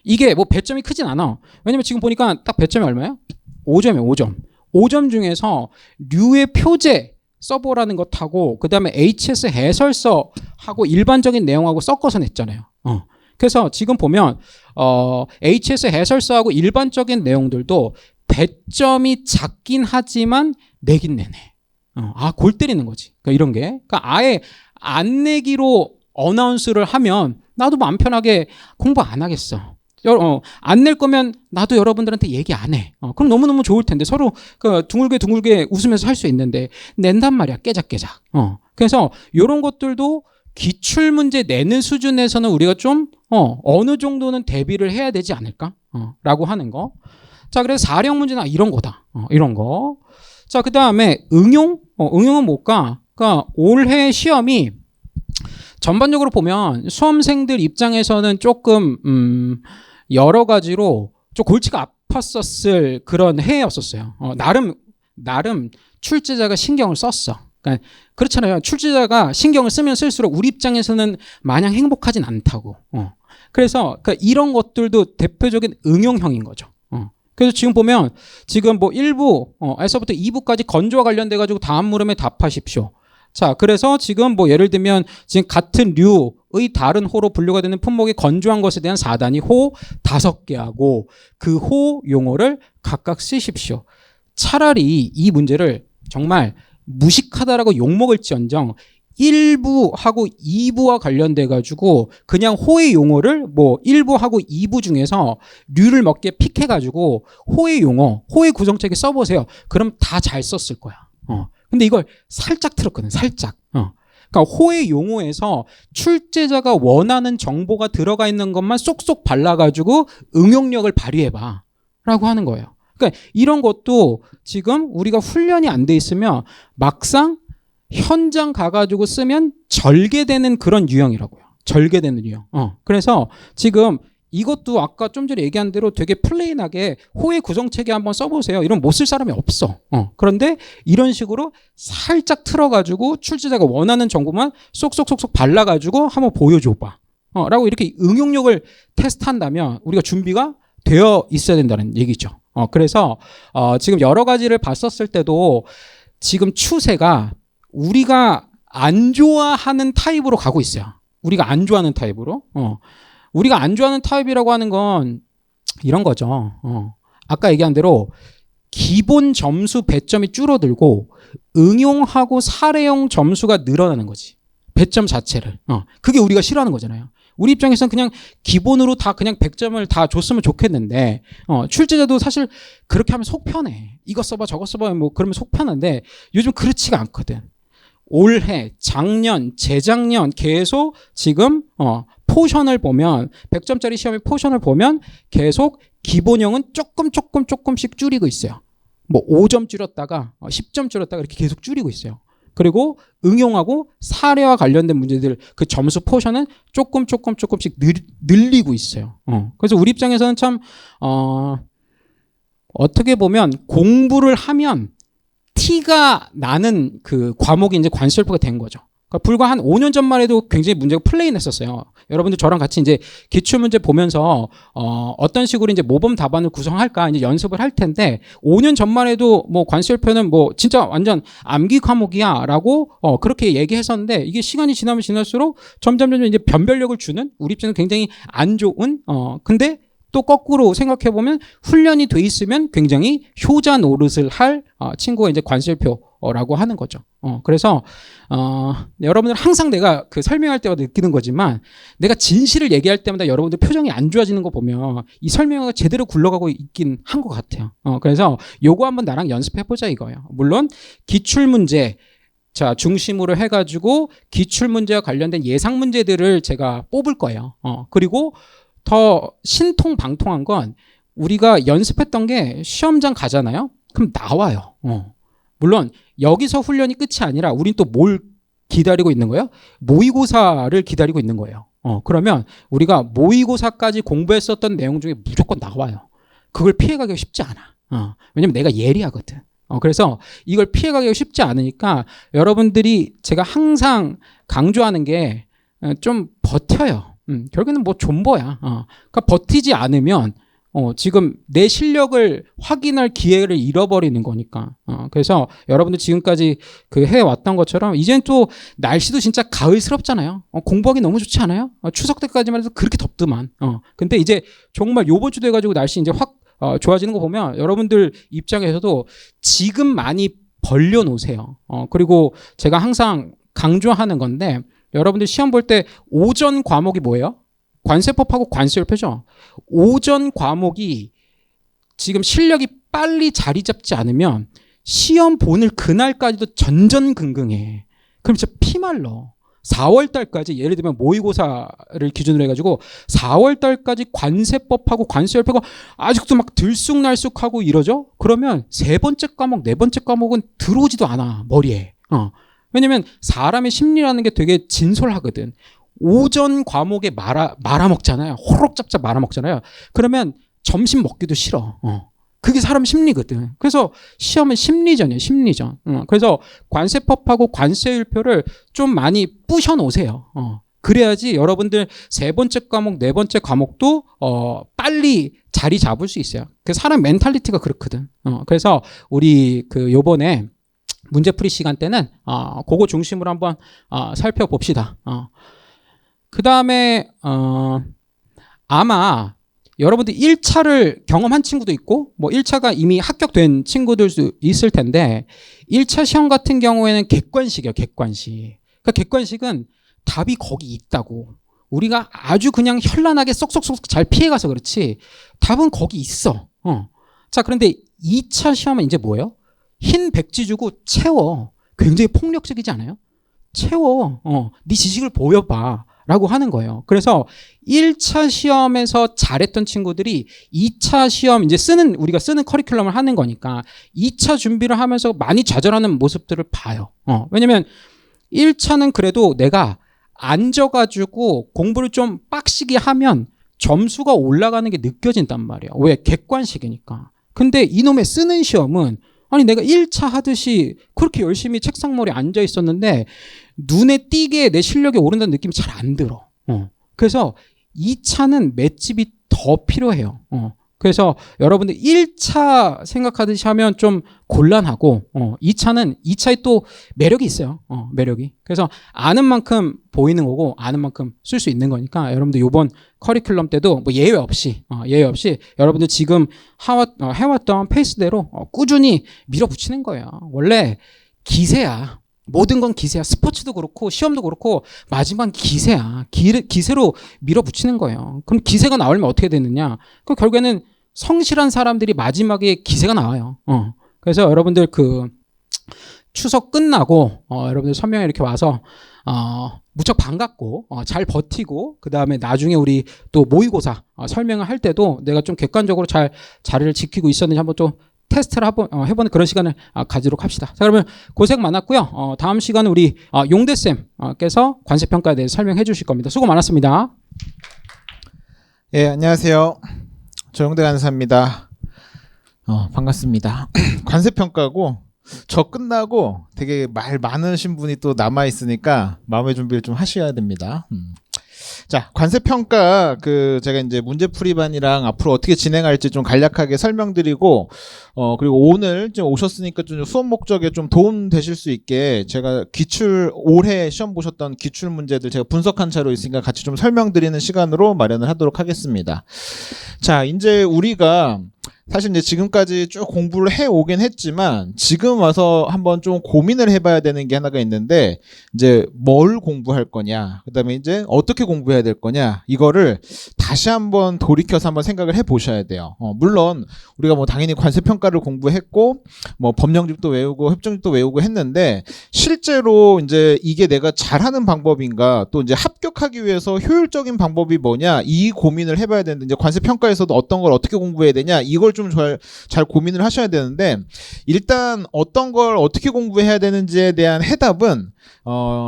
이게 뭐 배점이 크진 않아. 왜냐면 지금 보니까 딱 배점이 얼마예요? 5점이에요. 5점. 5점 중에서 류의 표제 써보라는 것하고 그 다음에 HS 해설서하고 일반적인 내용하고 섞어서 냈잖아요. 그래서 지금 보면 HS 해설서하고 일반적인 내용들도 배점이 작긴 하지만 내긴 내네. 골 때리는 거지. 그러니까 이런 게. 그러니까 아예 안 내기로 어나운스를 하면 나도 마음 편하게 공부 안 하겠어. 안 낼 거면 나도 여러분들한테 얘기 안 해. 그럼 너무너무 좋을 텐데 서로 그 둥글게 웃으면서 할 수 있는데 낸단 말이야. 깨작깨작. 그래서 이런 것들도 기출문제 내는 수준에서는 우리가 좀 어느 정도는 대비를 해야 되지 않을까? 라고 하는 거. 자, 그래서 4령 문제나 이런 거다. 이런 거. 자, 그 다음에 응용? 응용은 뭘까? 그러니까 올해 시험이 전반적으로 보면 수험생들 입장에서는 조금 여러 가지로 좀 골치가 아팠었을 그런 해였었어요. 나름 출제자가 신경을 썼어. 그러니까 그렇잖아요. 출제자가 신경을 쓰면 쓸수록 우리 입장에서는 마냥 행복하진 않다고. 그래서 그러니까 이런 것들도 대표적인 응용형인 거죠. 그래서 지금 보면 지금 뭐 1부에서부터 2부까지 건조와 관련돼 가지고 다음 물음에 답하십시오. 자, 그래서 지금 뭐 예를 들면 지금 같은 류의 다른 호로 분류가 되는 품목이 건조한 것에 대한 4단위 호 5개하고 그 호 용어를 각각 쓰십시오. 차라리 이 문제를 정말 무식하다라고 욕먹을지언정 1부하고 2부와 관련돼 가지고 그냥 호의 용어를 뭐 1부하고 2부 중에서 류를 몇 개 픽해 가지고 호의 용어, 호의 구성책에 써보세요. 그럼 다 잘 썼을 거야. 근데 이걸 살짝 틀었거든. 살짝. 그러니까 호의 용어에서 출제자가 원하는 정보가 들어가 있는 것만 쏙쏙 발라가지고 응용력을 발휘해봐 라고 하는 거예요. 그러니까 이런 것도 지금 우리가 훈련이 안 돼 있으면 막상 현장 가가지고 쓰면 절개되는 그런 유형이라고요. 절개되는 유형. 그래서 지금 이것도 아까 좀 전에 얘기한 대로 되게 플레인하게 호의 구성체계 한번 써보세요. 이런 못 쓸 사람이 없어. 그런데 이런 식으로 살짝 틀어가지고 출제자가 원하는 정보만 쏙쏙쏙쏙 발라가지고 한번 보여줘봐. 라고 이렇게 응용력을 테스트한다면 우리가 준비가 되어 있어야 된다는 얘기죠. 그래서 지금 여러 가지를 봤었을 때도 지금 추세가 우리가 안 좋아하는 타입으로 가고 있어요. 우리가 안 좋아하는 타입으로. 우리가 안 좋아하는 타입이라고 하는 건 이런 거죠. 아까 얘기한 대로 기본 점수 배점이 줄어들고 응용하고 사례형 점수가 늘어나는 거지. 배점 자체를. 그게 우리가 싫어하는 거잖아요. 우리 입장에서는 그냥 기본으로 다 그냥 100점을 다 줬으면 좋겠는데 출제자도 사실 그렇게 하면 속 편해. 이거 써봐 저거 써봐 뭐 그러면 속 편한데 요즘 그렇지가 않거든. 올해, 작년, 재작년 계속 지금 포션을 보면 100점짜리 시험의 포션을 보면 계속 기본형은 조금씩 줄이고 있어요. 뭐 5점 줄였다가 10점 줄였다가 이렇게 계속 줄이고 있어요. 그리고 응용하고 사례와 관련된 문제들 그 점수 포션은 조금씩 늘리고 있어요. 그래서 우리 입장에서는 참 어떻게 보면 공부를 하면 티가 나는 그 과목이 이제 관세율표가 된 거죠. 그러니까 불과 한 5년 전만 해도 굉장히 문제가 플레인했었어요. 여러분들 저랑 같이 이제 기출 문제 보면서 어떤 식으로 이제 모범 답안을 구성할까 이제 연습을 할 텐데 5년 전만 해도 뭐 관세율표는 뭐 진짜 완전 암기 과목이야라고 그렇게 얘기했었는데 이게 시간이 지나면 지날수록 점점 이제 변별력을 주는 우리 입장에서 굉장히 안 좋은 근데 또 거꾸로 생각해 보면 훈련이 돼 있으면 굉장히 효자 노릇을 할 친구가 이제 관세율표라고 하는 거죠. 그래서 여러분들 항상 내가 그 설명할 때마다 느끼는 거지만 내가 진실을 얘기할 때마다 여러분들 표정이 안 좋아지는 거 보면 이 설명이 제대로 굴러가고 있긴 한 것 같아요. 그래서 요거 한번 나랑 연습해 보자 이거예요. 물론 기출 문제 자 중심으로 해가지고 기출 문제와 관련된 예상 문제들을 제가 뽑을 거예요. 그리고 더 신통방통한 건 우리가 연습했던 게 시험장 가잖아요. 그럼 나와요. 물론 여기서 훈련이 끝이 아니라 우린 또 뭘 기다리고 있는 거예요? 모의고사를 기다리고 있는 거예요. 그러면 우리가 모의고사까지 공부했었던 내용 중에 무조건 나와요. 그걸 피해가기가 쉽지 않아. 왜냐면 내가 예리하거든. 그래서 이걸 피해가기가 쉽지 않으니까 여러분들이 제가 항상 강조하는 게 좀 버텨요. 결국에는 뭐 존버야. 그러니까 버티지 않으면 지금 내 실력을 확인할 기회를 잃어버리는 거니까. 그래서 여러분들 지금까지 그 해왔던 것처럼 이젠 또 날씨도 진짜 가을스럽잖아요. 공부하기 너무 좋지 않아요? 추석 때까지만 해도 그렇게 덥더만. 근데 이제 정말 요번 주 돼가지고 날씨 이제 확 좋아지는 거 보면 여러분들 입장에서도 지금 많이 벌려놓으세요. 그리고 제가 항상 강조하는 건데 여러분들 시험 볼 때 오전 과목이 뭐예요? 관세법하고 관세율표죠. 오전 과목이 지금 실력이 빨리 자리 잡지 않으면 시험 보는 그날까지도 전전긍긍해. 그럼 진짜 피말러. 4월 달까지 예를 들면 모의고사를 기준으로 해가지고 4월 달까지 관세법하고 관세율표가 아직도 막 들쑥날쑥하고 이러죠? 그러면 세 번째 과목, 네 번째 과목은 들어오지도 않아 머리에. 왜냐면 사람의 심리라는 게 되게 진솔하거든. 오전 과목에 말아먹잖아요. 호록 잡잡 말아먹잖아요. 그러면 점심 먹기도 싫어. 그게 사람 심리거든. 그래서 시험은 심리전이에요. 심리전. 그래서 관세법하고 관세율표를 좀 많이 부셔놓으세요. 그래야지 여러분들 세 번째 과목, 네 번째 과목도 빨리 자리 잡을 수 있어요. 그 사람 멘탈리티가 그렇거든. 그래서 우리 그 요번에 문제풀이 시간 때는 그거 중심으로 한번 살펴봅시다. 그 다음에 아마 여러분들 1차를 경험한 친구도 있고 뭐 1차가 이미 합격된 친구들도 있을 텐데 1차 시험 같은 경우에는 객관식이에요. 객관식. 그러니까 객관식은 답이 거기 있다고. 우리가 아주 그냥 현란하게 쏙쏙쏙 잘 피해가서 그렇지 답은 거기 있어. 자, 그런데 2차 시험은 이제 뭐예요? 흰 백지 주고 채워. 굉장히 폭력적이지 않아요? 채워. 네 지식을 보여봐. 라고 하는 거예요. 그래서 1차 시험에서 잘했던 친구들이 2차 시험 이제 우리가 쓰는 커리큘럼을 하는 거니까 2차 준비를 하면서 많이 좌절하는 모습들을 봐요. 왜냐면 1차는 그래도 내가 앉아가지고 공부를 좀 빡시게 하면 점수가 올라가는 게 느껴진단 말이야. 왜? 객관식이니까. 근데 이놈의 쓰는 시험은 아니 내가 1차 하듯이 그렇게 열심히 책상머리에 앉아 있었는데 눈에 띄게 내 실력이 오른다는 느낌이 잘 안 들어. 그래서 2차는 맷집이 더 필요해요. 그래서 여러분들 1차 생각하듯이 하면 좀 곤란하고 2차에 또 매력이 있어요. 매력이. 그래서 아는 만큼 보이는 거고 아는 만큼 쓸 수 있는 거니까 여러분들 이번 커리큘럼 때도 뭐 예외 없이 여러분들 지금 해왔던 페이스대로 꾸준히 밀어붙이는 거예요. 원래 기세야. 모든 건 기세야. 스포츠도 그렇고 시험도 그렇고 마지막 기세야. 기세로 밀어붙이는 거예요. 그럼 기세가 나오려면 어떻게 되느냐? 그 결국에는 성실한 사람들이 마지막에 기세가 나와요. 그래서 여러분들 그 추석 끝나고 여러분들 설명회 이렇게 와서 무척 반갑고 잘 버티고 그 다음에 나중에 우리 또 모의고사 설명을 할 때도 내가 좀 객관적으로 잘 자리를 지키고 있었는지 한번 좀 테스트를 해보는 그런 시간을 가지도록 합시다. 자, 그러면 고생 많았고요. 다음 시간은 우리 용대쌤께서 관세평가에 대해서 설명해 주실 겁니다. 수고 많았습니다. 예, 안녕하세요. 조용대 간사입니다. 반갑습니다. 관세평가고 저 끝나고 되게 말 많으신 분이 또 남아 있으니까 마음의 준비를 좀 하셔야 됩니다. 자, 관세평가 제가 이제 문제풀이반이랑 앞으로 어떻게 진행할지 좀 간략하게 설명드리고 그리고 오늘 좀 오셨으니까 좀 수업 목적에 좀 도움 되실 수 있게 제가 올해 시험 보셨던 기출 문제들 제가 분석한 차로 있으니까 같이 좀 설명드리는 시간으로 마련을 하도록 하겠습니다. 자, 이제 우리가 사실 이제 지금까지 쭉 공부를 해 오긴 했지만 지금 와서 한번 좀 고민을 해봐야 되는 게 하나가 있는데 이제 뭘 공부할 거냐, 그다음에 이제 어떻게 공부해야 될 거냐, 이거를 다시 한번 돌이켜서 한번 생각을 해 보셔야 돼요. 물론 우리가 뭐 당연히 관세평가를 공부했고 뭐 법령집도 외우고 협정집도 외우고 했는데 실제로 이제 이게 내가 잘하는 방법인가, 또 이제 합격하기 위해서 효율적인 방법이 뭐냐, 이 고민을 해봐야 되는데 이제 관세평가에서도 어떤 걸 어떻게 공부해야 되냐, 이걸 좀 잘 고민을 하셔야 되는데 일단 어떤 걸 어떻게 공부해야 되는지에 대한 해답은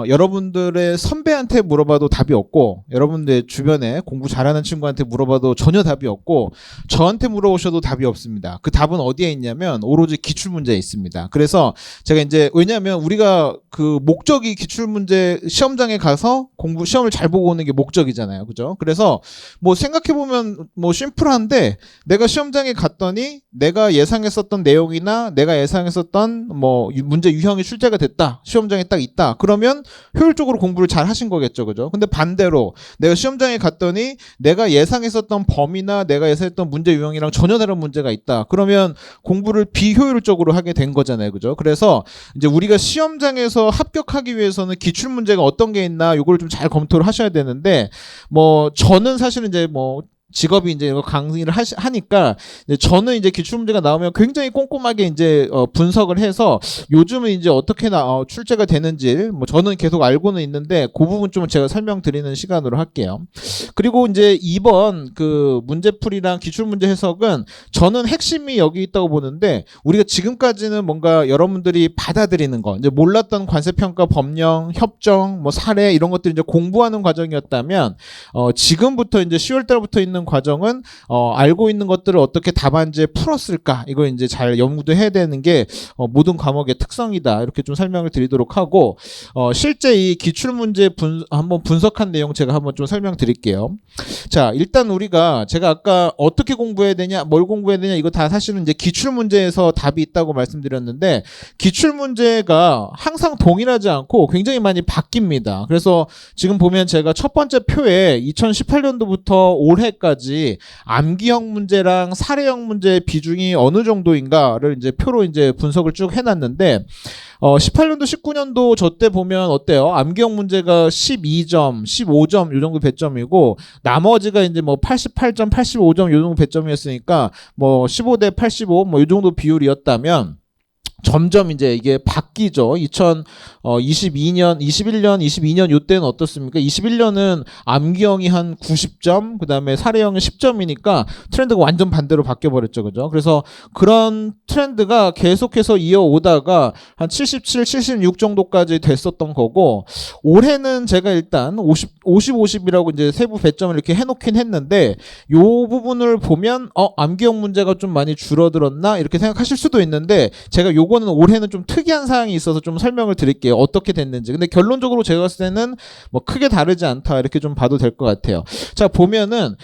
여러분들의 선배한테 물어봐도 답이 없고 여러분들 주변에 공부 잘하는 친구한테 물어봐도 전혀 답이 없고 저한테 물어보셔도 답이 없습니다. 그 답은 어디에 있냐면 오로지 기출문제에 있습니다. 그래서 제가 이제 왜냐하면 우리가 그 목적이 기출문제 시험장에 가서 시험을 잘 보고 오는 게 목적이잖아요. 그죠? 그래서 뭐 생각해보면 뭐 심플한데 내가 시험장에 갔더니 내가 예상했었던 내용이나 내가 예상했었던 뭐 문제 유형이 출제가 됐다. 시험장에 딱 있다. 그러면 효율적으로 공부를 잘 하신 거겠죠. 그죠? 근데 반대로 내가 시험장에 갔더니 내가 예상했었던 범위나 내가 예상했던 문제 유형이랑 전혀 다른 문제가 있다. 그러면 공부를 비효율적으로 하게 된 거잖아요. 그죠? 그래서 이제 우리가 시험장에서 합격하기 위해서는 기출 문제가 어떤 게 있나 이걸 좀 잘 검토를 하셔야 되는데 뭐 저는 사실은 이제 뭐 직업이 이제 이거 강의를 하니까 저는 이제 기출문제가 나오면 굉장히 꼼꼼하게 이제 분석을 해서 요즘은 이제 어떻게 출제가 되는지 뭐 저는 계속 알고는 있는데 그 부분 좀 제가 설명드리는 시간으로 할게요. 그리고 이제 이번 그 문제풀이랑 기출문제 해석은 저는 핵심이 여기 있다고 보는데 우리가 지금까지는 뭔가 여러분들이 받아들이는 거, 이제 몰랐던 관세평가, 법령, 협정, 뭐 사례 이런 것들 이제 공부하는 과정이었다면 지금부터 이제 10월 달부터 있는 과정은 알고 있는 것들을 어떻게 답안지에 풀었을까, 이걸 이제 잘 연구해야 되는 게 모든 과목의 특성이다. 이렇게 좀 설명을 드리도록 하고 실제 이 기출문제 한번 분석한 내용 제가 한번 좀 설명드릴게요. 자, 일단 제가 아까 어떻게 공부해야 되냐, 뭘 공부해야 되냐, 이거 다 사실은 이제 기출문제에서 답이 있다고 말씀드렸는데 기출문제가 항상 동일하지 않고 굉장히 많이 바뀝니다. 그래서 지금 보면 제가 첫 번째 표에 2018년도부터 올해까지 암기형 문제랑 사례형 문제의 비중이 어느 정도인가를 이제 표로 이제 분석을 쭉 해놨는데 18년도, 19년도 저 때 보면 어때요? 암기형 문제가 12점, 15점 요 정도 배점이고 나머지가 이제 뭐 88점, 85점 요 정도 배점이었으니까 뭐 15대 85 뭐 요 정도 비율이었다면 점점 이제 이게 바뀌죠. 2022년, 21년, 22년 요때는 어떻습니까? 21년은 암기형이 한 90점, 그 다음에 사례형이 10점이니까 트렌드가 완전 반대로 바뀌어버렸죠. 그죠? 그래서 그런 트렌드가 계속해서 이어오다가 한 77, 76 정도까지 됐었던 거고, 올해는 제가 일단 50, 50이라고 이제 세부 배점을 이렇게 해놓긴 했는데, 요 부분을 보면, 암기형 문제가 좀 많이 줄어들었나? 이렇게 생각하실 수도 있는데, 제가 요거는 올해는 좀 특이한 사항이 있어서 좀 설명을 드릴게요. 어떻게 됐는지. 근데 결론적으로 제가 봤을 때는 뭐 크게 다르지 않다. 이렇게 좀 봐도 될 것 같아요. 자, 보면은,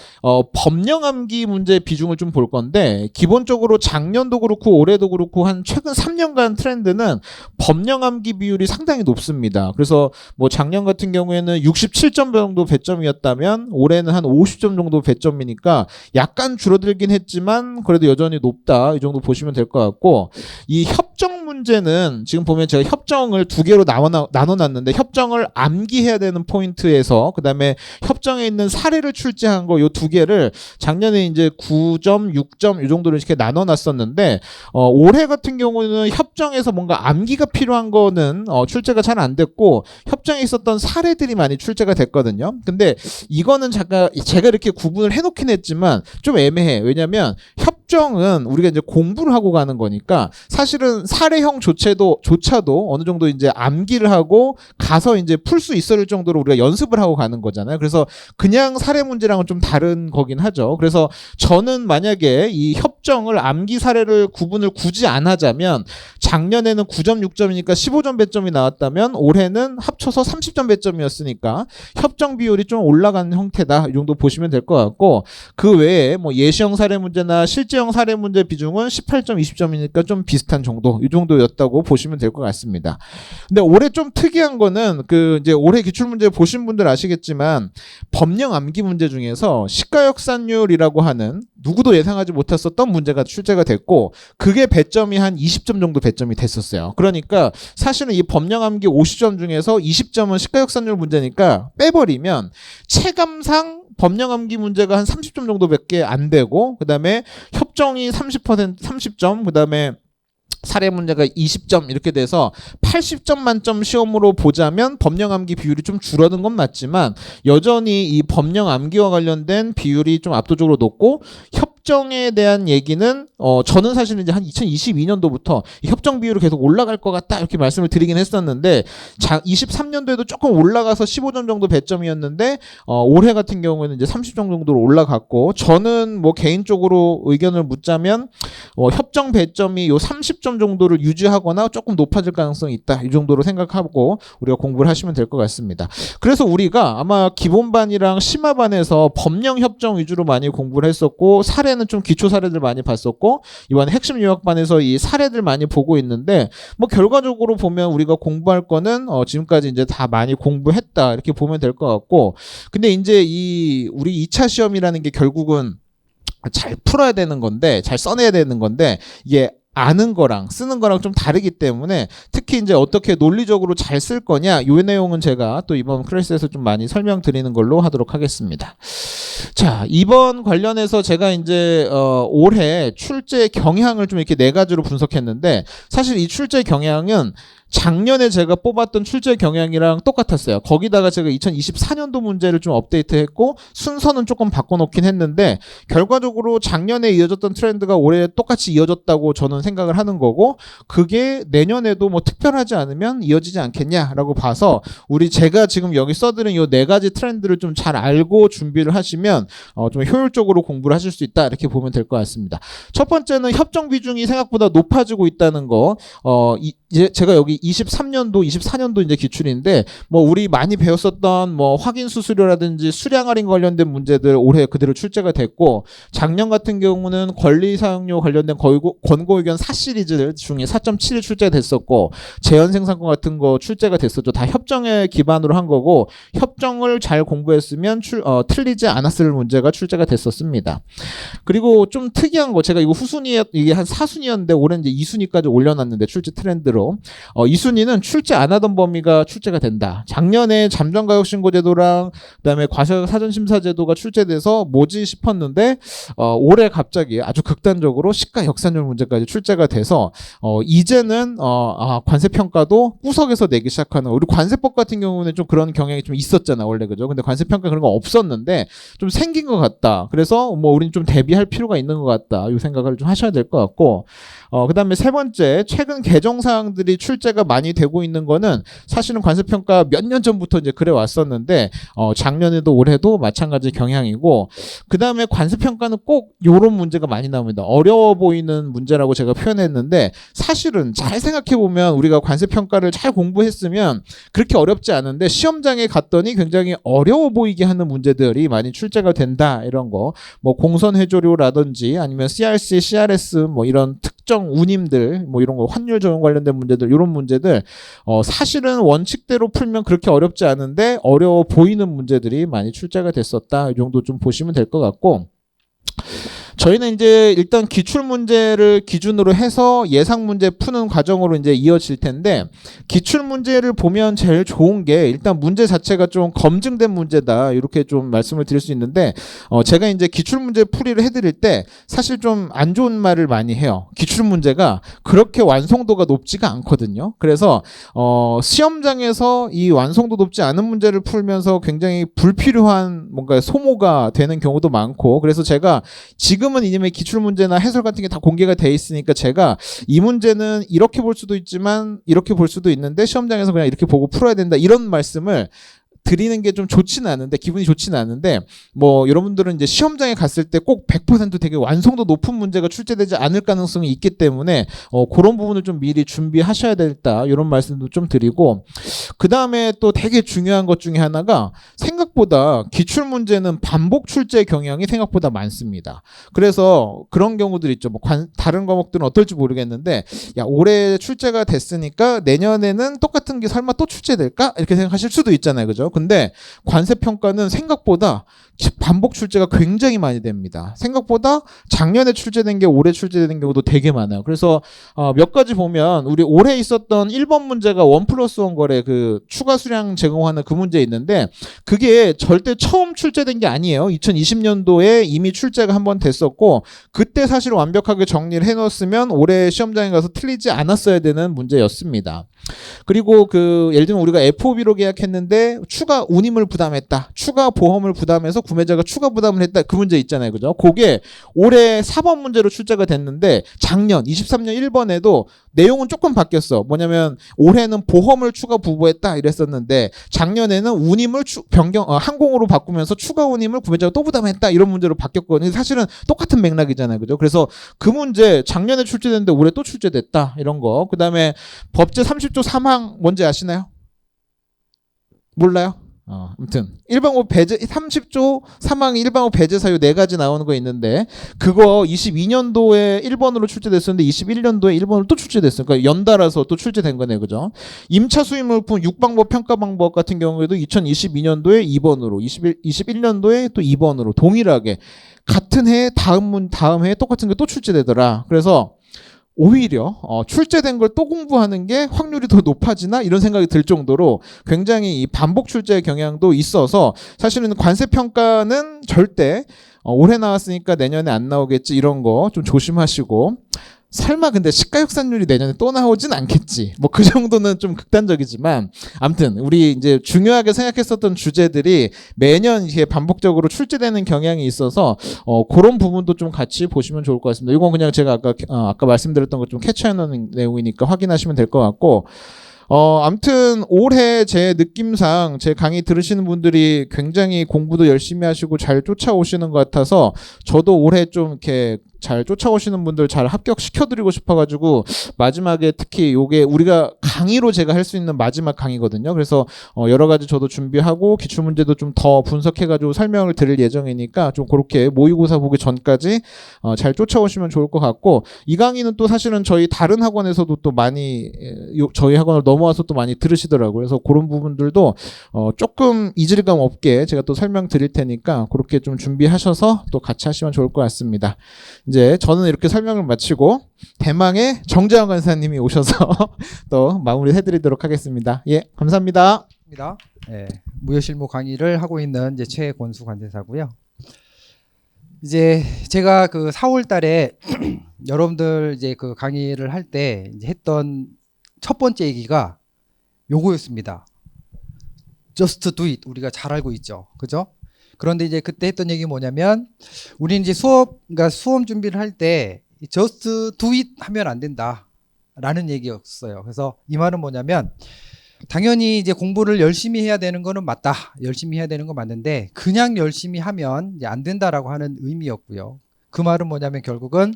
법령 암기 문제 비중을 좀 볼 건데, 기본적으로 작년도 그렇고 올해도 그렇고 한 최근 3년간 트렌드는 법령 암기 비율이 상당히 높습니다. 그래서 뭐 작년 같은 경우에는 67점 정도 배점이었다면 올해는 한 50점 정도 배점이니까 약간 줄어들긴 했지만 그래도 여전히 높다. 이 정도 보시면 될 것 같고, 이 협정 문제는 지금 보면 제가 협정을 두 개로 나눠놨는데 협정을 암기해야 되는 포인트에서 그다음에 협정에 있는 사례를 출제한 거 요 두 개를 작년에 이제 9점, 6점 이 정도로 이렇게 나눠놨었는데 올해 같은 경우는 협정에서 뭔가 암기가 필요한 거는 출제가 잘 안 됐고 협정에 있었던 사례들이 많이 출제가 됐거든요. 근데 이거는 제가 이렇게 구분을 해놓긴 했지만 좀 애매해. 왜냐면 협정은 우리가 이제 공부를 하고 가는 거니까 사실은 사례형 조차도 어느 정도 이제 암기를 하고 가서 이제 풀 수 있을 정도로 우리가 연습을 하고 가는 거잖아요. 그래서 그냥 사례 문제랑은 좀 다른 거긴 하죠. 그래서 저는 만약에 이 협정을 암기 사례를 구분을 굳이 안 하자면 작년에는 9점, 6점이니까 15점 배점이 나왔다면 올해는 합쳐서 30점 배점이었으니까 협정 비율이 좀 올라가는 형태다. 이 정도 보시면 될 것 같고 그 외에 뭐 예시형 사례 문제나 실제형 사례 문제 비중은 18점, 20점이니까 좀 비슷한 정도, 이 정도였다고 보시면 될 것 같습니다. 근데 올해 좀 특이한 거는 그 이제 올해 기출 문제 보신 분들 아시겠지만 법령 암기 문제 중에서 시가역산율이라고 하는 누구도 예상하지 못했었던 문제가 출제가 됐고 그게 배점이 한 20점 정도 배점이 됐었어요. 그러니까 사실은 이 법령 암기 50점 중에서 20점은 시가역산율 문제니까 빼버리면 체감상 법령 암기 문제가 한 30점 정도밖에 안 되고 그다음에 협정이 30점 그다음에 사례 문제가 20점 이렇게 돼서 80점 만점 시험으로 보자면 법령 암기 비율이 좀 줄어든 건 맞지만 여전히 이 법령 암기와 관련된 비율이 좀 압도적으로 높고 협정에 대한 얘기는 저는 사실 이제 한 2022년도부터 이 협정 비율이 계속 올라갈 것 같다 이렇게 말씀을 드리긴 했었는데 23년도에도 조금 올라가서 15점 정도 배점이었는데 올해 같은 경우에는 이제 30점 정도로 올라갔고 저는 뭐 개인적으로 의견을 묻자면 협정 배점이 요 30점 정도를 유지하거나 조금 높아질 가능성이 있다 이 정도로 생각하고 우리가 공부를 하시면 될 것 같습니다. 그래서 우리가 아마 기본반이랑 심화반에서 법령 협정 위주로 많이 공부를 했었고 사례는 좀 기초 사례들 많이 봤었고 이번에 핵심 요약반에서 이 사례들 많이 보고 있는데 뭐 결과적으로 보면 우리가 공부할 거는 지금까지 이제 다 많이 공부했다 이렇게 보면 될 것 같고 근데 이제 우리 2차 시험이라는 게 결국은 잘 풀어야 되는 건데 잘 써내야 되는 건데 이게 아는 거랑 쓰는 거랑 좀 다르기 때문에 특히 이제 어떻게 논리적으로 잘 쓸 거냐 이 내용은 제가 또 이번 클래스에서 좀 많이 설명드리는 걸로 하도록 하겠습니다. 자, 이번 관련해서 제가 이제 올해 출제 경향을 좀 이렇게 네 가지로 분석했는데 사실 이 출제 경향은 작년에 제가 뽑았던 출제 경향이랑 똑같았어요. 거기다가 제가 2024년도 문제를 좀 업데이트했고 순서는 조금 바꿔놓긴 했는데 결과적으로 작년에 이어졌던 트렌드가 올해 똑같이 이어졌다고 저는 생각을 하는 거고 그게 내년에도 뭐 특별하지 않으면 이어지지 않겠냐라고 봐서 제가 지금 여기 써드린 이 네 가지 트렌드를 좀 잘 알고 준비를 하시면 좀 효율적으로 공부를 하실 수 있다 이렇게 보면 될 것 같습니다. 첫 번째는 협정 비중이 생각보다 높아지고 있다는 거. 이제 제가 여기 23년도, 24년도 이제 기출인데 뭐 우리 많이 배웠었던 뭐 확인 수수료라든지 수량 할인 관련된 문제들 올해 그대로 출제가 됐고 작년 같은 경우는 권리 사용료 관련된 권고 의견 4시리즈 중에 4.7이 출제됐었고 제한 생산권 같은 거 출제가 됐었죠. 다 협정에 기반으로 한 거고 협정을 잘 공부했으면 틀리지 않았을 문제가 출제가 됐었습니다. 그리고 좀 특이한 거 제가 이거 이게 한 4순위였는데 올해 이제 2순위까지 올려놨는데 출제 트렌드로 2순위는 출제 안 하던 범위가 출제가 된다. 작년에 잠정가격신고제도랑 그다음에 과세가 사전심사제도가 출제돼서 뭐지 싶었는데 올해 갑자기 아주 극단적으로 시가역산율 문제까지 출제가 돼서 이제는 관세평가도 구석에서 내기 시작하는 우리 관세법 같은 경우는 좀 그런 경향이 좀 있었잖아 원래 그죠? 근데 관세평가 그런 거 없었는데 좀 생긴 것 같다. 그래서 뭐 우리는 좀 대비할 필요가 있는 것 같다. 이 생각을 좀 하셔야 될 것 같고 그다음에 세 번째 최근 개정 사항들이 출제가 많이 되고 있는 거는 사실은 관세평가 몇 년 전부터 이제 그래 왔었는데 작년에도 올해도 마찬가지 경향이고 그다음에 관세평가는 꼭 요런 문제가 많이 나옵니다. 어려워 보이는 문제라고 제가 표현했는데 사실은 잘 생각해 보면 우리가 관세평가를 잘 공부했으면 그렇게 어렵지 않은데 시험장에 갔더니 굉장히 어려워 보이게 하는 문제들이 많이 출제가 된다. 이런 거 뭐 공선회조료라든지 아니면 CRC, CRS 뭐 이런 특정 운임들 뭐 이런 거 환율 적용 관련된 문제들 이런 문제들 사실은 원칙대로 풀면 그렇게 어렵지 않은데 어려워 보이는 문제들이 많이 출제가 됐었다. 이 정도 좀 보시면 될 것 같고 저희는 이제 일단 기출 문제를 기준으로 해서 예상 문제 푸는 과정으로 이제 이어질 텐데, 기출 문제를 보면 제일 좋은 게 일단 문제 자체가 좀 검증된 문제다, 이렇게 좀 말씀을 드릴 수 있는데, 제가 이제 기출 문제 풀이를 해드릴 때 사실 좀 안 좋은 말을 많이 해요. 기출 문제가 그렇게 완성도가 높지가 않거든요. 그래서 시험장에서 이 완성도 높지 않은 문제를 풀면서 굉장히 불필요한 뭔가 소모가 되는 경우도 많고, 그래서 제가 지금은 이님의 기출 문제나 해설 같은 게 다 공개가 돼 있으니까 제가 이 문제는 이렇게 볼 수도 있지만 이렇게 볼 수도 있는데 시험장에서 그냥 이렇게 보고 풀어야 된다, 이런 말씀을 드리는 게 좀 좋지는 않은데, 기분이 좋지는 않은데, 뭐 여러분들은 이제 시험장에 갔을 때 꼭 100% 되게 완성도 높은 문제가 출제되지 않을 가능성이 있기 때문에 그런 부분을 좀 미리 준비하셔야 된다, 이런 말씀도 좀 드리고, 그 다음에 또 되게 중요한 것 중에 하나가 생각보다 기출 문제는 반복 출제 경향이 생각보다 많습니다. 그래서 그런 경우들 있죠. 뭐 다른 과목들은 어떨지 모르겠는데, 야, 올해 출제가 됐으니까 내년에는 똑같은 게 설마 또 출제될까? 이렇게 생각하실 수도 있잖아요. 그죠? 근데 관세평가는 생각보다 반복 출제가 굉장히 많이 됩니다. 생각보다 작년에 출제된 게 올해 출제되는 경우도 되게 많아요. 그래서 몇 가지 보면 우리 올해 있었던 1번 문제가 1+1 거래 그 추가 수량 제공하는 그 문제 있는데, 그게 절대 처음 출제된 게 아니에요. 2020년도에 이미 출제가 한번 됐었고, 그때 사실 완벽하게 정리를 해놓았으면 올해 시험장에 가서 틀리지 않았어야 되는 문제였습니다. 그리고 예를 들면 우리가 FOB로 계약했는데 추가 운임을 부담했다, 추가 보험을 부담해서 구매자가 추가 부담을 했다, 그 문제 있잖아요. 그죠? 그게 올해 4번 문제로 출제가 됐는데 작년 23년 1번에도 내용은 조금 바뀌었어. 뭐냐면 올해는 보험을 추가 부과했다 이랬었는데 작년에는 운임을 항공으로 바꾸면서 추가 운임을 구매자가 또 부담했다, 이런 문제로 바뀌었거든요. 사실은 똑같은 맥락이잖아요. 그죠? 그래서 그 문제 작년에 출제됐는데 올해 또 출제됐다, 이런 거. 그 다음에 법제 30조 3항 뭔지 아시나요? 몰라요? 아무튼 일반고 배제 30조 3항 일반고 배제 사유 4가지 나오는 거 있는데, 그거 22년도에 1번으로 출제됐었는데 21년도에 1번으로 또 출제됐어요. 그러니까 연달아서 또 출제된 거네요. 그죠? 임차 수입 물품 6방법 평가 방법 같은 경우에도 2022년도에 2번으로, 21년도에 또 2번으로 동일하게 같은 해 다음 해에 똑같은 게 또 출제되더라. 그래서 오히려 출제된 걸 또 공부하는 게 확률이 더 높아지나, 이런 생각이 들 정도로 굉장히 이 반복 출제 경향도 있어서, 사실은 관세평가는 절대 올해 나왔으니까 내년에 안 나오겠지, 이런 거 좀 조심하시고, 설마 근데 시가역산율이 내년에 또 나오진 않겠지, 뭐 그 정도는 좀 극단적이지만, 아무튼 우리 이제 중요하게 생각했었던 주제들이 매년 이게 반복적으로 출제되는 경향이 있어서 그런 부분도 좀 같이 보시면 좋을 것 같습니다. 이건 그냥 제가 아까 말씀드렸던 것 좀 캐치하는 내용이니까 확인하시면 될 것 같고, 아무튼 올해 제 느낌상 제 강의 들으시는 분들이 굉장히 공부도 열심히 하시고 잘 쫓아오시는 것 같아서, 저도 올해 좀 이렇게 잘 쫓아오시는 분들 잘 합격시켜드리고 싶어가지고, 마지막에 특히 요게 우리가 강의로 제가 할 수 있는 마지막 강의거든요. 그래서 여러 가지 저도 준비하고 기출문제도 좀 더 분석해가지고 설명을 드릴 예정이니까, 좀 그렇게 모의고사 보기 전까지 잘 쫓아오시면 좋을 것 같고, 이 강의는 또 사실은 저희 다른 학원에서도 또 많이 저희 학원을 넘어와서 또 많이 들으시더라고요. 그래서 그런 부분들도 조금 이질감 없게 제가 또 설명드릴 테니까 그렇게 좀 준비하셔서 또 같이 하시면 좋을 것 같습니다. 이제 저는 이렇게 설명을 마치고 대망의 정재환 간사님이 오셔서 또 마무리해드리도록 하겠습니다. 예, 감사합니다. 네, 무효실무 강의를 하고 있는 이제 최권수 관세사고요. 이제 제가 그 4월달에 여러분들 이제 그 강의를 할 때 했던 첫 번째 얘기가 요거였습니다. Just do it. 우리가 잘 알고 있죠, 그죠? 그런데 이제 그때 했던 얘기 뭐냐면, 우리는 이제 그러니까 수험 준비를 할 때 just do it 하면 안 된다라는 얘기였어요. 그래서 이 말은 뭐냐면, 당연히 이제 공부를 열심히 해야 되는 거는 맞다. 열심히 해야 되는 건 맞는데, 그냥 열심히 하면 이제 안 된다라고 하는 의미였고요. 그 말은 뭐냐면 결국은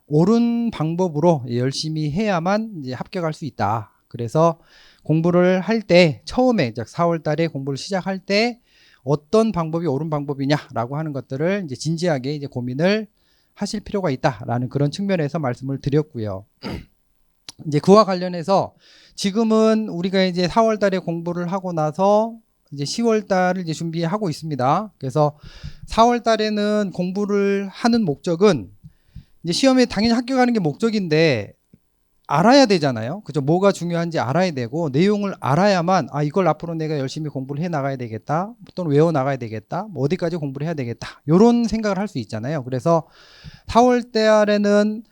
옳은 방법으로 열심히 해야만 이제 합격할 수 있다. 그래서 공부를 할 때 처음에 4월 달에 공부를 시작할 때 어떤 방법이 옳은 방법이냐라고 하는 것들을 이제 진지하게 이제 고민을 하실 필요가 있다라는 그런 측면에서 말씀을 드렸고요. 이제 그와 관련해서 지금은 우리가 이제 4월 달에 공부를 하고 나서 이제 10월 달을 이제 준비하고 있습니다. 그래서 4월 달에는 공부를 하는 목적은 이제 시험에 당연히 합격하는 게 목적인데 알아야 되잖아요. 그죠? 뭐가 중요한지 알아야 되고 내용을 알아야만 아 이걸 앞으로 내가 열심히 공부를 해 나가야 되겠다. 또는 외워 나가야 되겠다. 뭐 어디까지 공부를 해야 되겠다. 이런 생각을 할 수 있잖아요. 그래서 4월 달에는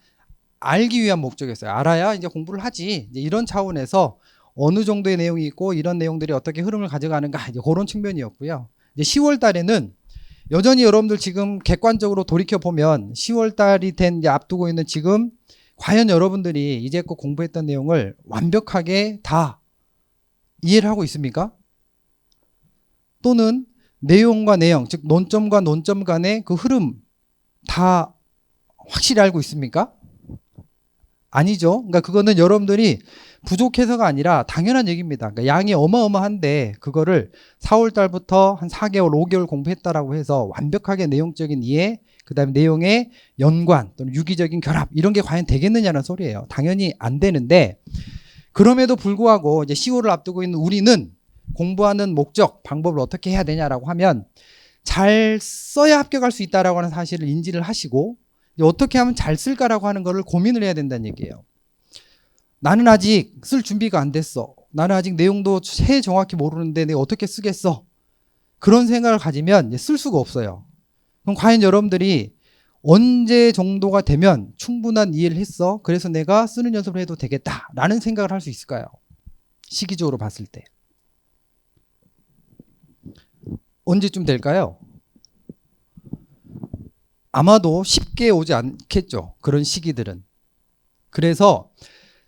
알기 위한 목적이었어요. 알아야 이제 공부를 하지. 이제 이런 차원에서 어느 정도의 내용이 있고 이런 내용들이 어떻게 흐름을 가져가는가 이제 그런 측면이었고요. 이제 10월 달에는 여전히 여러분들 지금 객관적으로 돌이켜 보면 10월 달이 된 이제 앞두고 있는 지금 과연 여러분들이 이제껏 공부했던 내용을 완벽하게 다 이해를 하고 있습니까? 또는 내용과 내용, 즉 논점과 논점 간의 그 흐름 다 확실히 알고 있습니까? 아니죠. 그러니까 그거는 여러분들이 부족해서가 아니라 당연한 얘기입니다. 그러니까 양이 어마어마한데 그거를 4월 달부터 한 4개월, 5개월 공부했다라고 해서 완벽하게 내용적인 이해, 그다음에 내용의 연관 또는 유기적인 결합 이런 게 과연 되겠느냐는 소리예요. 당연히 안 되는데 그럼에도 불구하고 이제 10월을 앞두고 있는 우리는 공부하는 목적, 방법을 어떻게 해야 되냐라고 하면 잘 써야 합격할 수 있다라고 하는 사실을 인지를 하시고 어떻게 하면 잘 쓸까라고 하는 거를 고민을 해야 된다는 얘기예요. 나는 아직 쓸 준비가 안 됐어. 나는 아직 내용도 정확히 모르는데 내가 어떻게 쓰겠어. 그런 생각을 가지면 쓸 수가 없어요. 그럼 과연 여러분들이 언제 정도가 되면 충분한 이해를 했어. 그래서 내가 쓰는 연습을 해도 되겠다라는 생각을 할 수 있을까요? 시기적으로 봤을 때. 언제쯤 될까요? 아마도 쉽게 오지 않겠죠. 그런 시기들은. 그래서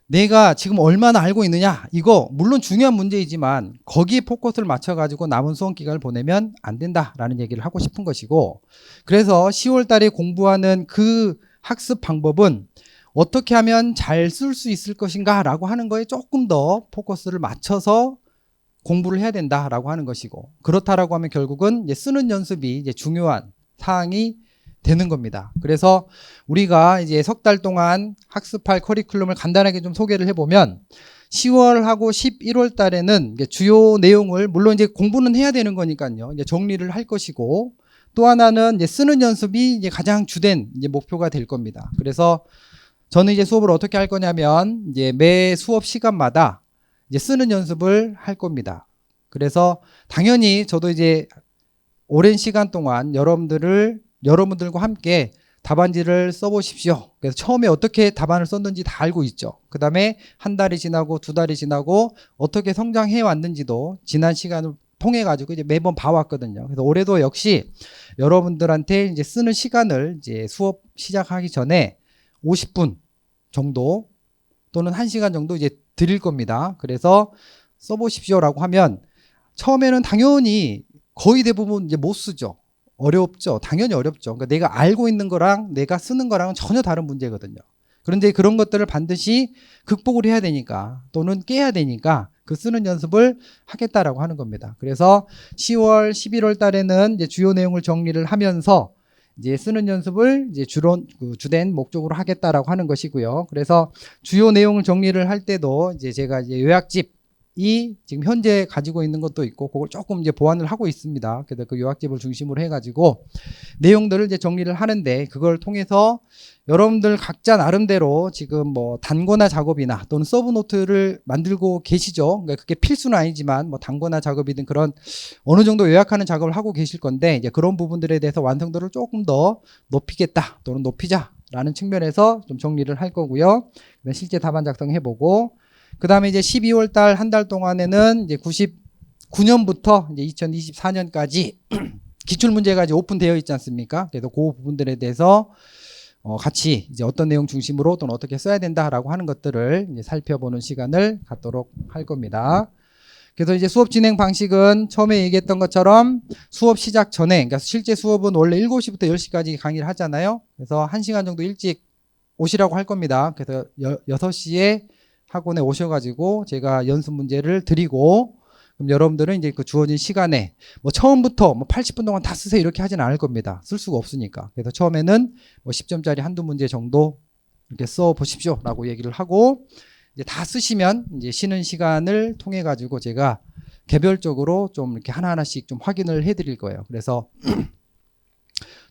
내가 지금 얼마나 알고 있느냐 이거 물론 중요한 문제이지만 거기에 포커스를 맞춰가지고 남은 수험 기간을 보내면 안 된다라는 얘기를 하고 싶은 것이고 그래서 10월 달에 공부하는 그 학습 방법은 어떻게 하면 잘 쓸 수 있을 것인가 라고 하는 거에 조금 더 포커스를 맞춰서 공부를 해야 된다라고 하는 것이고 그렇다라고 하면 결국은 이제 쓰는 연습이 이제 중요한 사항이 되는 겁니다. 그래서 우리가 이제 석 달 동안 학습할 커리큘럼을 간단하게 좀 소개를 해보면 10월하고 11월 달에는 이제 주요 내용을 물론 이제 공부는 해야 되는 거니까요. 이제 정리를 할 것이고 또 하나는 이제 쓰는 연습이 이제 가장 주된 이제 목표가 될 겁니다. 그래서 저는 이제 수업을 어떻게 할 거냐면 이제 매 수업 시간마다 이제 쓰는 연습을 할 겁니다. 그래서 당연히 저도 이제 오랜 시간 동안 여러분들과 함께 답안지를 써보십시오. 그래서 처음에 어떻게 답안을 썼는지 다 알고 있죠. 그 다음에 한 달이 지나고 두 달이 지나고 어떻게 성장해 왔는지도 지난 시간을 통해 가지고 이제 매번 봐왔거든요. 그래서 올해도 역시 여러분들한테 이제 쓰는 시간을 이제 수업 시작하기 전에 50분 정도 또는 1시간 정도 이제 드릴 겁니다. 그래서 써보십시오라고 하면 처음에는 당연히 거의 대부분 이제 못 쓰죠. 어렵죠. 당연히 어렵죠. 그러니까 내가 알고 있는 거랑 내가 쓰는 거랑은 전혀 다른 문제거든요. 그런데 그런 것들을 반드시 극복을 해야 되니까 또는 깨야 되니까 그 쓰는 연습을 하겠다라고 하는 겁니다. 그래서 10월, 11월 달에는 이제 주요 내용을 정리를 하면서 이제 쓰는 연습을 이제 주된 목적으로 하겠다라고 하는 것이고요. 그래서 주요 내용을 정리를 할 때도 이제 제가 이제 요약집이 지금 현재 가지고 있는 것도 있고 그걸 조금 이제 보완을 하고 있습니다. 그래서 그 요약집을 중심으로 해가지고 내용들을 이제 정리를 하는데 그걸 통해서 여러분들 각자 나름대로 지금 뭐 단권화 작업이나 또는 서브노트를 만들고 계시죠. 그러니까 그게 필수는 아니지만 뭐 단권화 작업이든 그런 어느 정도 요약하는 작업을 하고 계실 건데 이제 그런 부분들에 대해서 완성도를 조금 더 높이겠다 또는 높이자라는 측면에서 좀 정리를 할 거고요. 실제 답안 작성해보고 그 다음에 이제 12월 달 한 달 동안에는 이제 99년부터 이제 2024년까지 기출문제가 이제 오픈되어 있지 않습니까? 그래서 그 부분들에 대해서 같이 이제 어떤 내용 중심으로 또는 어떻게 써야 된다라고 하는 것들을 이제 살펴보는 시간을 갖도록 할 겁니다. 그래서 이제 수업 진행 방식은 처음에 얘기했던 것처럼 수업 시작 전에, 그러니까 실제 수업은 원래 7시부터 10시까지 강의를 하잖아요. 그래서 1시간 정도 일찍 오시라고 할 겁니다. 그래서 6시에 학원에 오셔가지고 제가 연습 문제를 드리고 그럼 여러분들은 이제 그 주어진 시간에 뭐 처음부터 뭐 80분 동안 다 쓰세요 이렇게 하진 않을 겁니다. 쓸 수가 없으니까. 그래서 처음에는 뭐 10점짜리 한두 문제 정도 이렇게 써 보십시오라고 얘기를 하고 이제 다 쓰시면 이제 쉬는 시간을 통해 가지고 제가 개별적으로 좀 이렇게 하나하나씩 좀 확인을 해드릴 거예요. 그래서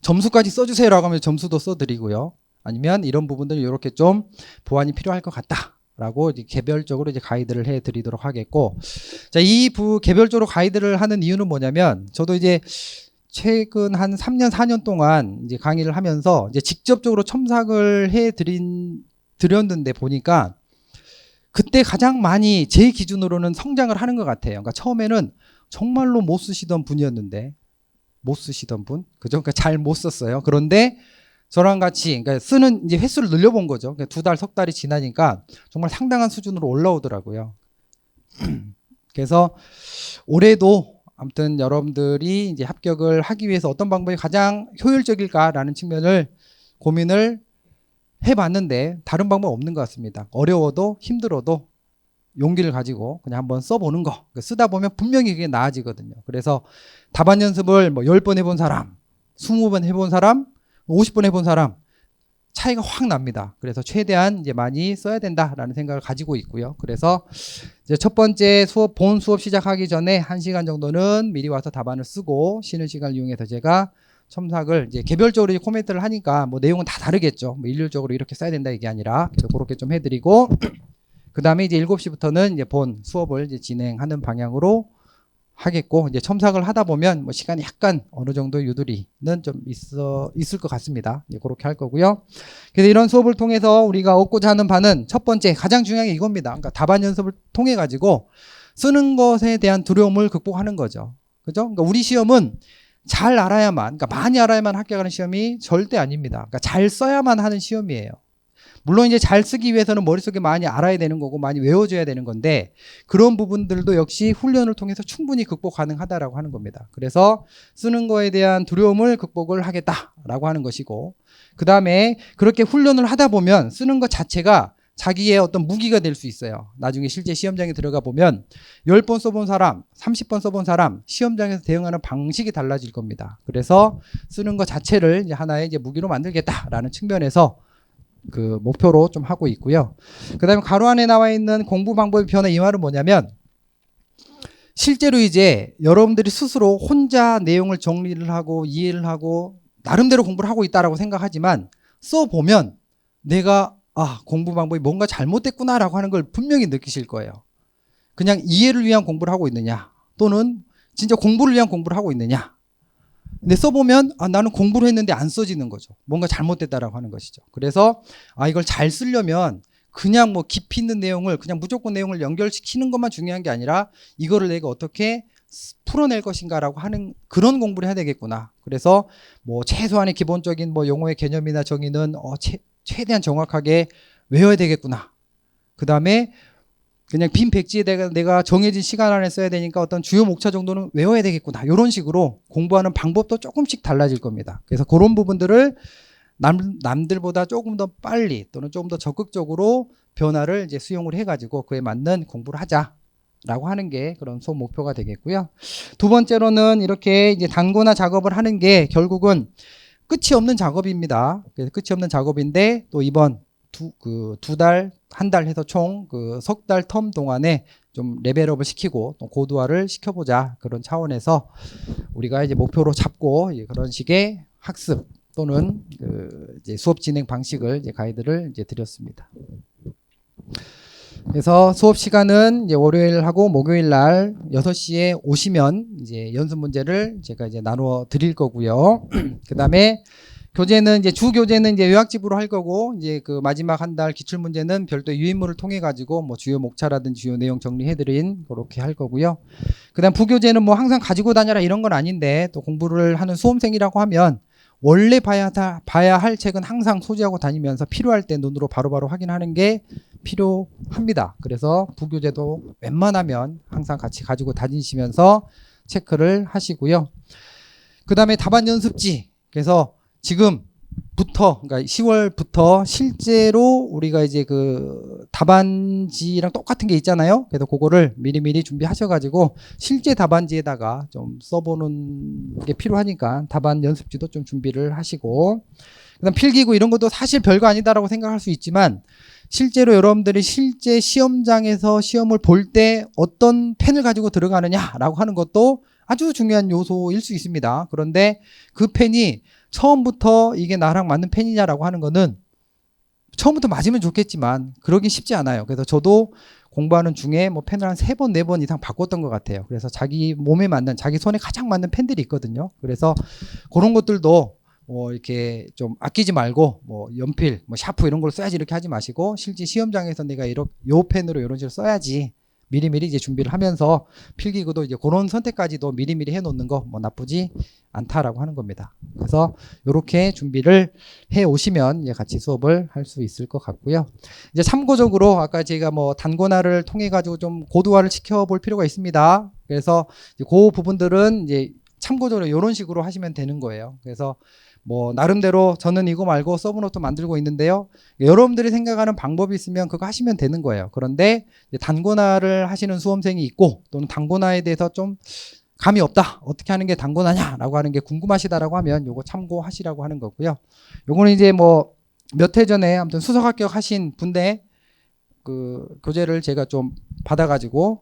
점수까지 써주세요라고 하면 점수도 써드리고요. 아니면 이런 부분들 이렇게 좀 보완이 필요할 것 같다라고 이제 개별적으로 이제 가이드를 해드리도록 하겠고, 자, 이 개별적으로 가이드를 하는 이유는 뭐냐면, 저도 이제 최근 한 3년 4년 동안 이제 강의를 하면서 이제 직접적으로 첨삭을 드렸는데 보니까 그때 가장 많이 제 기준으로는 성장을 하는 것 같아요. 그러니까 처음에는 정말로 못 쓰시던 분이었는데, 못 쓰시던 분, 그죠? 그러니까 잘 못 썼어요. 그런데 저랑 같이, 그러니까 쓰는 이제 횟수를 늘려본 거죠. 그러니까 2달, 석 달이 지나니까 정말 상당한 수준으로 올라오더라고요. 그래서 올해도 아무튼 여러분들이 이제 합격을 하기 위해서 어떤 방법이 가장 효율적일까라는 측면을 고민을 해봤는데 다른 방법 없는 것 같습니다. 어려워도 힘들어도 용기를 가지고 그냥 한번 써보는 거. 쓰다 보면 분명히 그게 나아지거든요. 그래서 답안 연습을 뭐 10번 해본 사람, 20번 해본 사람, 50번 해본 사람 차이가 확 납니다. 그래서 최대한 이제 많이 써야 된다라는 생각을 가지고 있고요. 그래서 이제 첫 번째 본 수업 시작하기 전에 1시간 정도는 미리 와서 답안을 쓰고 쉬는 시간을 이용해서 제가 첨삭을 이제 개별적으로 코멘트를 하니까 뭐 내용은 다 다르겠죠. 뭐 일률적으로 이렇게 써야 된다 이게 아니라 그렇게 좀 해드리고, 그 다음에 이제 7시부터는 이제 본 수업을 이제 진행하는 방향으로 하겠고, 이제 첨삭을 하다 보면 뭐 시간이 약간 어느 정도 유도리는 좀 있을 것 같습니다. 이제 그렇게 할 거고요. 그래서 이런 수업을 통해서 우리가 얻고자 하는 바는 첫 번째 가장 중요한 게 이겁니다. 그러니까 답안 연습을 통해 가지고 쓰는 것에 대한 두려움을 극복하는 거죠. 그죠? 그러니까 우리 시험은 잘 알아야만, 그러니까 많이 알아야만 합격하는 시험이 절대 아닙니다. 그러니까 잘 써야만 하는 시험이에요. 물론 이제 잘 쓰기 위해서는 머릿속에 많이 알아야 되는 거고 많이 외워줘야 되는 건데, 그런 부분들도 역시 훈련을 통해서 충분히 극복 가능하다라고 하는 겁니다. 그래서 쓰는 거에 대한 두려움을 극복을 하겠다라고 하는 것이고, 그 다음에 그렇게 훈련을 하다 보면 쓰는 것 자체가 자기의 어떤 무기가 될 수 있어요. 나중에 실제 시험장에 들어가 보면 10번 써본 사람, 30번 써본 사람, 시험장에서 대응하는 방식이 달라질 겁니다. 그래서 쓰는 것 자체를 이제 하나의 이제 무기로 만들겠다라는 측면에서 그 목표로 좀 하고 있고요. 그 다음에 가로 안에 나와 있는 공부 방법의 변화, 이 말은 뭐냐면, 실제로 이제 여러분들이 스스로 혼자 내용을 정리를 하고 이해를 하고 나름대로 공부를 하고 있다라고 생각하지만, 써보면 내가 공부 방법이 뭔가 잘못됐구나라고 하는 걸 분명히 느끼실 거예요. 그냥 이해를 위한 공부를 하고 있느냐, 또는 진짜 공부를 위한 공부를 하고 있느냐. 근데 써보면 나는 공부를 했는데 안 써지는 거죠. 뭔가 잘못됐다라고 하는 것이죠. 그래서 이걸 잘 쓰려면 그냥 뭐 깊이 있는 내용을 그냥 무조건 내용을 연결시키는 것만 중요한 게 아니라 이거를 내가 어떻게 풀어낼 것인가라고 하는 그런 공부를 해야 되겠구나. 그래서 뭐 최소한의 기본적인 뭐 용어의 개념이나 정의는 최대한 정확하게 외워야 되겠구나. 그 다음에 그냥 빈 백지에 내가 정해진 시간 안에 써야 되니까 어떤 주요 목차 정도는 외워야 되겠구나. 이런 식으로 공부하는 방법도 조금씩 달라질 겁니다. 그래서 그런 부분들을 남들보다 조금 더 빨리 또는 조금 더 적극적으로 변화를 이제 수용을 해가지고 그에 맞는 공부를 하자라고 하는 게 그런 수업 목표가 되겠고요. 두 번째로는 이렇게 이제 단거나 작업을 하는 게 결국은 끝이 없는 작업입니다. 그래서 끝이 없는 작업인데 또 이번 두 달, 한 달 해서 총 그 석 달 텀 동안에 좀 레벨업을 시키고 또 고도화를 시켜보자, 그런 차원에서 우리가 이제 목표로 잡고 그런 식의 학습 또는 그 이제 수업 진행 방식을 이제 가이드를 이제 드렸습니다. 그래서 수업 시간은 이제 월요일하고 목요일 날 6시에 오시면 이제 연습 문제를 제가 이제 나누어 드릴 거고요. 그다음에 교재는 이제 주 교재는 이제 요약집으로 할 거고, 이제 그 마지막 한 달 기출 문제는 별도 유인물을 통해 가지고 뭐 주요 목차라든지 주요 내용 정리해드린 그렇게 할 거고요. 그다음 부교재는 뭐 항상 가지고 다녀라 이런 건 아닌데, 또 공부를 하는 수험생이라고 하면 원래 봐야 할 책은 항상 소지하고 다니면서 필요할 때 눈으로 바로바로 확인하는 게 필요합니다. 그래서 부교재도 웬만하면 항상 같이 가지고 다니시면서 체크를 하시고요. 그다음에 답안 연습지, 그래서 지금부터, 그러니까 10월부터 실제로 우리가 이제 그 답안지랑 똑같은 게 있잖아요. 그래서 그거를 미리미리 준비하셔가지고 실제 답안지에다가 좀 써보는 게 필요하니까 답안 연습지도 좀 준비를 하시고, 그다음 필기구 이런 것도 사실 별거 아니다라고 생각할 수 있지만 실제로 여러분들이 실제 시험장에서 시험을 볼 때 어떤 펜을 가지고 들어가느냐라고 하는 것도 아주 중요한 요소일 수 있습니다. 그런데 그 펜이 처음부터 이게 나랑 맞는 펜이냐라고 하는 거는 처음부터 맞으면 좋겠지만 그러긴 쉽지 않아요. 그래서 저도 공부하는 중에 뭐 펜을 한 3번, 4번 이상 바꿨던 것 같아요. 그래서 자기 몸에 맞는, 자기 손에 가장 맞는 펜들이 있거든요. 그래서 그런 것들도 뭐 이렇게 좀 아끼지 말고 뭐 연필, 뭐 샤프 이런 걸 써야지 이렇게 하지 마시고 실제 시험장에서 내가 요 펜으로 이런 식으로 써야지 미리미리 이제 준비를 하면서 필기구도 이제 그런 선택까지도 미리미리 해놓는 거 뭐 나쁘지 않다라고 하는 겁니다. 그래서 이렇게 준비를 해 오시면 이제 같이 수업을 할 수 있을 것 같고요. 이제 참고적으로 아까 제가 뭐 단권화를 통해 가지고 좀 고도화를 시켜볼 필요가 있습니다. 그래서 이제 그 부분들은 이제 참고적으로 이런 식으로 하시면 되는 거예요. 그래서 뭐 나름대로 저는 이거 말고 서브노트 만들고 있는데요. 여러분들이 생각하는 방법이 있으면 그거 하시면 되는 거예요. 그런데 이제 단권화를 하시는 수험생이 있고 또는 단권화에 대해서 좀 감이 없다. 어떻게 하는 게 단권화냐라고 하는 게 궁금하시다라고 하면 요거 참고하시라고 하는 거고요. 요거는 이제 뭐 몇 해 전에 아무튼 수석 합격하신 분대 그 교재를 제가 좀 받아가지고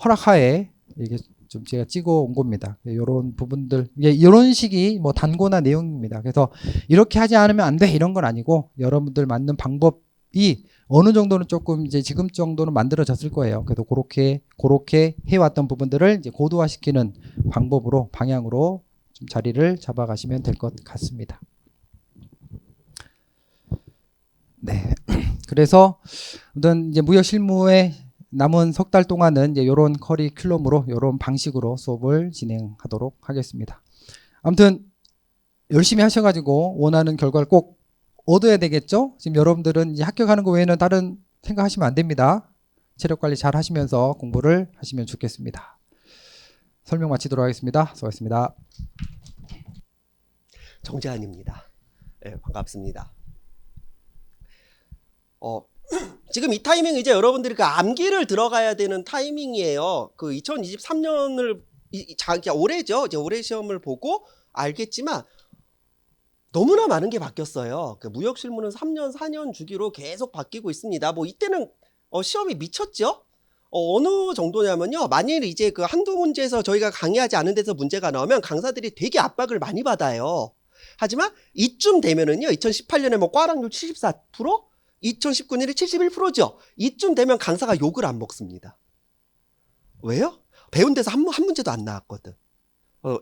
허락하에 이게 좀 제가 찍어 온 겁니다. 이런 부분들, 이런 식이 뭐 단권화 내용입니다. 그래서 이렇게 하지 않으면 안 돼 이런 건 아니고 여러분들 맞는 방법이 어느 정도는 조금 이제 지금 정도는 만들어졌을 거예요. 그래서 그렇게 해왔던 부분들을 이제 고도화시키는 방법으로 방향으로 좀 자리를 잡아가시면 될 것 같습니다. 네. 그래서 어떤 이제 무역 실무에 남은 석 달 동안은 이제 이런 커리큘럼으로 이런 방식으로 수업을 진행하도록 하겠습니다. 아무튼 열심히 하셔가지고 원하는 결과를 꼭 얻어야 되겠죠? 지금 여러분들은 이제 합격하는 거 외에는 다른 생각하시면 안 됩니다. 체력 관리 잘 하시면서 공부를 하시면 좋겠습니다. 설명 마치도록 하겠습니다. 수고하셨습니다. 정재환입니다. 네, 반갑습니다. 지금 이 타이밍 이제 여러분들이 그 암기를 들어가야 되는 타이밍이에요. 그 2023년을 올해죠. 이제 올해 시험을 보고 알겠지만 너무나 많은 게 바뀌었어요. 그 무역 실무는 3년, 4년 주기로 계속 바뀌고 있습니다. 뭐 이때는 시험이 미쳤죠. 어느 정도냐면요. 만일 이제 그 한두 문제에서 저희가 강의하지 않은 데서 문제가 나오면 강사들이 되게 압박을 많이 받아요. 하지만 이쯤 되면은요. 2018년에 뭐 꽈락률 74%? 2019년에 71%죠. 이쯤 되면 강사가 욕을 안 먹습니다. 왜요? 배운 데서 한 문제도 안 나왔거든.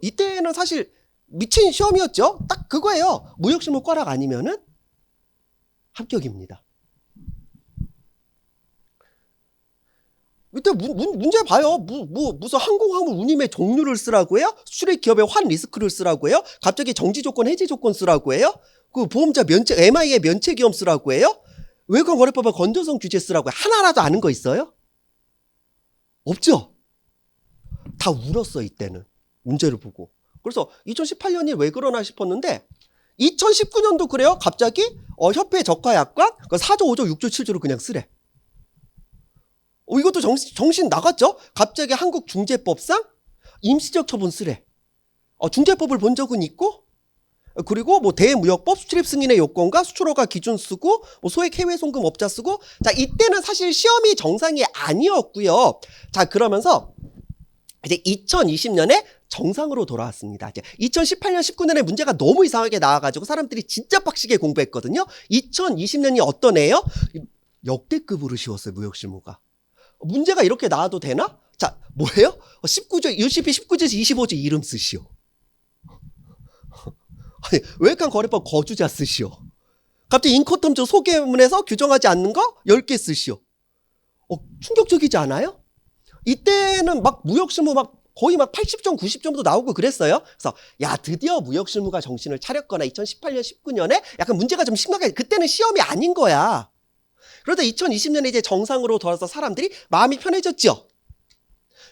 이때는 사실 미친 시험이었죠. 딱 그거예요. 무역실무 꽈락 아니면은 합격입니다. 이때 문제 봐요. 무슨 항공화물 운임의 종류를 쓰라고 해요? 수출입 기업의 환 리스크를 쓰라고 해요? 갑자기 정지 조건, 해지 조건 쓰라고 해요? 그 보험자 면책, MI의 면책 위험 쓰라고 해요? 외국거래법의 건전성 규제 쓰라고 해요? 하나라도 아는 거 있어요? 없죠? 다 울었어, 이때는. 문제를 보고. 그래서 2018년이 왜 그러나 싶었는데 2019년도 그래요. 갑자기 협회 적화약관 4조, 5조, 6조, 7조를 그냥 쓰래. 이것도 정신 나갔죠? 갑자기 한국중재법상 임시적 처분 쓰래. 중재법을 본 적은 있고 그리고 뭐 대무역법 수출입 승인의 요건과 수출허가 기준 쓰고 뭐 소액 해외 송금 업자 쓰고 자 이때는 사실 시험이 정상이 아니었고요. 자 그러면서 이제 2020년에 정상으로 돌아왔습니다. 이제 2018년, 19년에 문제가 너무 이상하게 나와가지고 사람들이 진짜 빡시게 공부했거든요. 2020년이 어떤 해예요? 역대급으로 쉬웠어요. 무역실무가. 문제가 이렇게 나와도 되나? 자, 뭐예요? 19조, UCP 19조에서 25조 이름 쓰시오. 아니, 외국한 거래법 거주자 쓰시오. 갑자기 인코텀즈 소개문에서 규정하지 않는 거 10개 쓰시오. 충격적이지 않아요? 이때는 막 무역실무 막 거의 막 80점, 90점도 나오고 그랬어요. 그래서 야 드디어 무역실무가 정신을 차렸거나 2018년, 19년에 약간 문제가 좀 심각해. 그때는 시험이 아닌 거야. 그러다 2020년에 이제 정상으로 돌아서 사람들이 마음이 편해졌죠.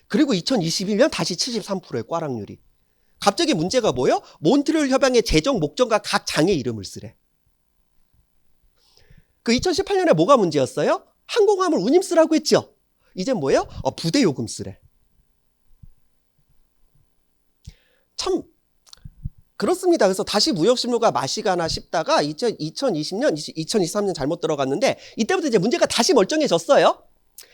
그리고 2021년 다시 73%의 꽈락률이. 갑자기 문제가 뭐예요? 몬트리올 협약의 재정 목적과 각 장의 이름을 쓰래. 그 2018년에 뭐가 문제였어요? 항공화물 운임 쓰라고 했죠. 이제 뭐예요? 부대 요금 쓰래. 참 그렇습니다. 그래서 다시 무역실무가 맛이 가나 싶다가 2020년, 2023년 잘못 들어갔는데 이때부터 이제 문제가 다시 멀쩡해졌어요.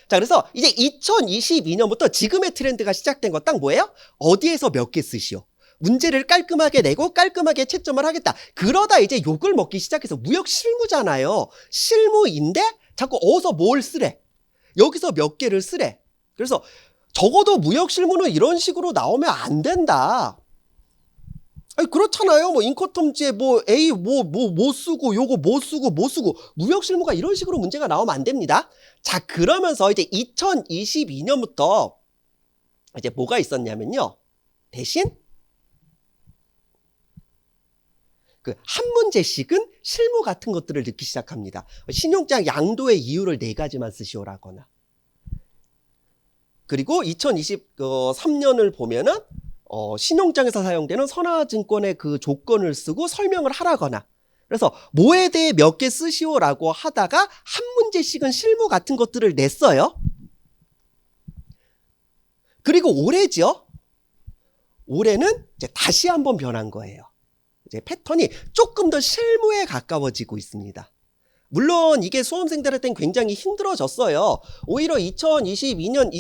자, 그래서 이제 2022년부터 지금의 트렌드가 시작된 건 딱 뭐예요? 어디에서 몇 개 쓰시오. 문제를 깔끔하게 내고 깔끔하게 채점을 하겠다. 그러다 이제 욕을 먹기 시작해서 무역 실무잖아요. 실무인데 자꾸 어디서 뭘 쓰래. 여기서 몇 개를 쓰래. 그래서 적어도 무역 실무는 이런 식으로 나오면 안 된다. 아니, 그렇잖아요. 뭐 인커텀지에 뭐 A 뭐 쓰고 요거 뭐 쓰고 무역 실무가 이런 식으로 문제가 나오면 안 됩니다. 자, 그러면서 이제 2022년부터 이제 뭐가 있었냐면요. 대신 그 한 문제씩은 실무 같은 것들을 넣기 시작합니다. 신용장 양도의 이유를 4가지만 쓰시오라거나. 그리고 2023년을 보면은 신용장에서 사용되는 선화증권의 그 조건을 쓰고 설명을 하라거나. 그래서 뭐에 대해 몇 개 쓰시오라고 하다가 한 문제씩은 실무 같은 것들을 냈어요. 그리고 올해죠. 올해는 이제 다시 한번 변한 거예요. 이제 패턴이 조금 더 실무에 가까워지고 있습니다. 물론 이게 수험생들한테는 굉장히 힘들어졌어요. 오히려 2022년,